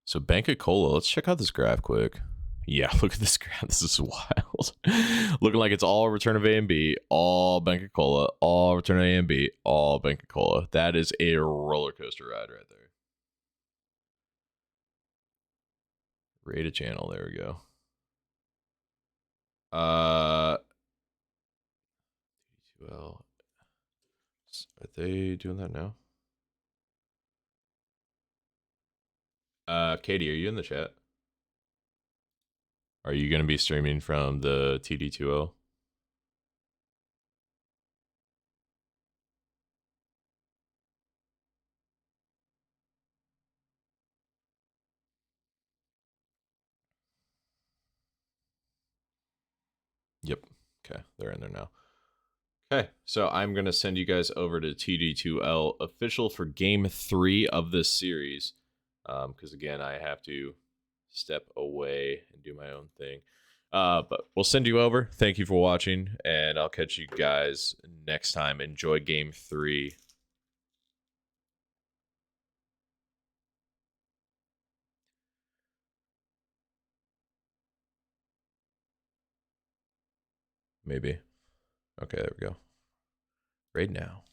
So Banka Cola, let's check out this graph quick. Yeah, look at this graph. This is wild. Looking like it's all return of A and B, all Banka Cola, all return of A and B, all Banka Cola. That is a roller coaster ride right there. Rate a channel. There we go. TD2L. Are they doing that now? Katie, are you in the chat? Are you going to be streaming from the TD2L? Yep. Okay, they're in there now. Okay, so I'm going to send you guys over to TD2L official for game 3 of this series. Because again, I have to step away and do my own thing. But we'll send you over. Thank you for watching, and I'll catch you guys next time. Enjoy game 3. Maybe. Okay, there we go. Right now.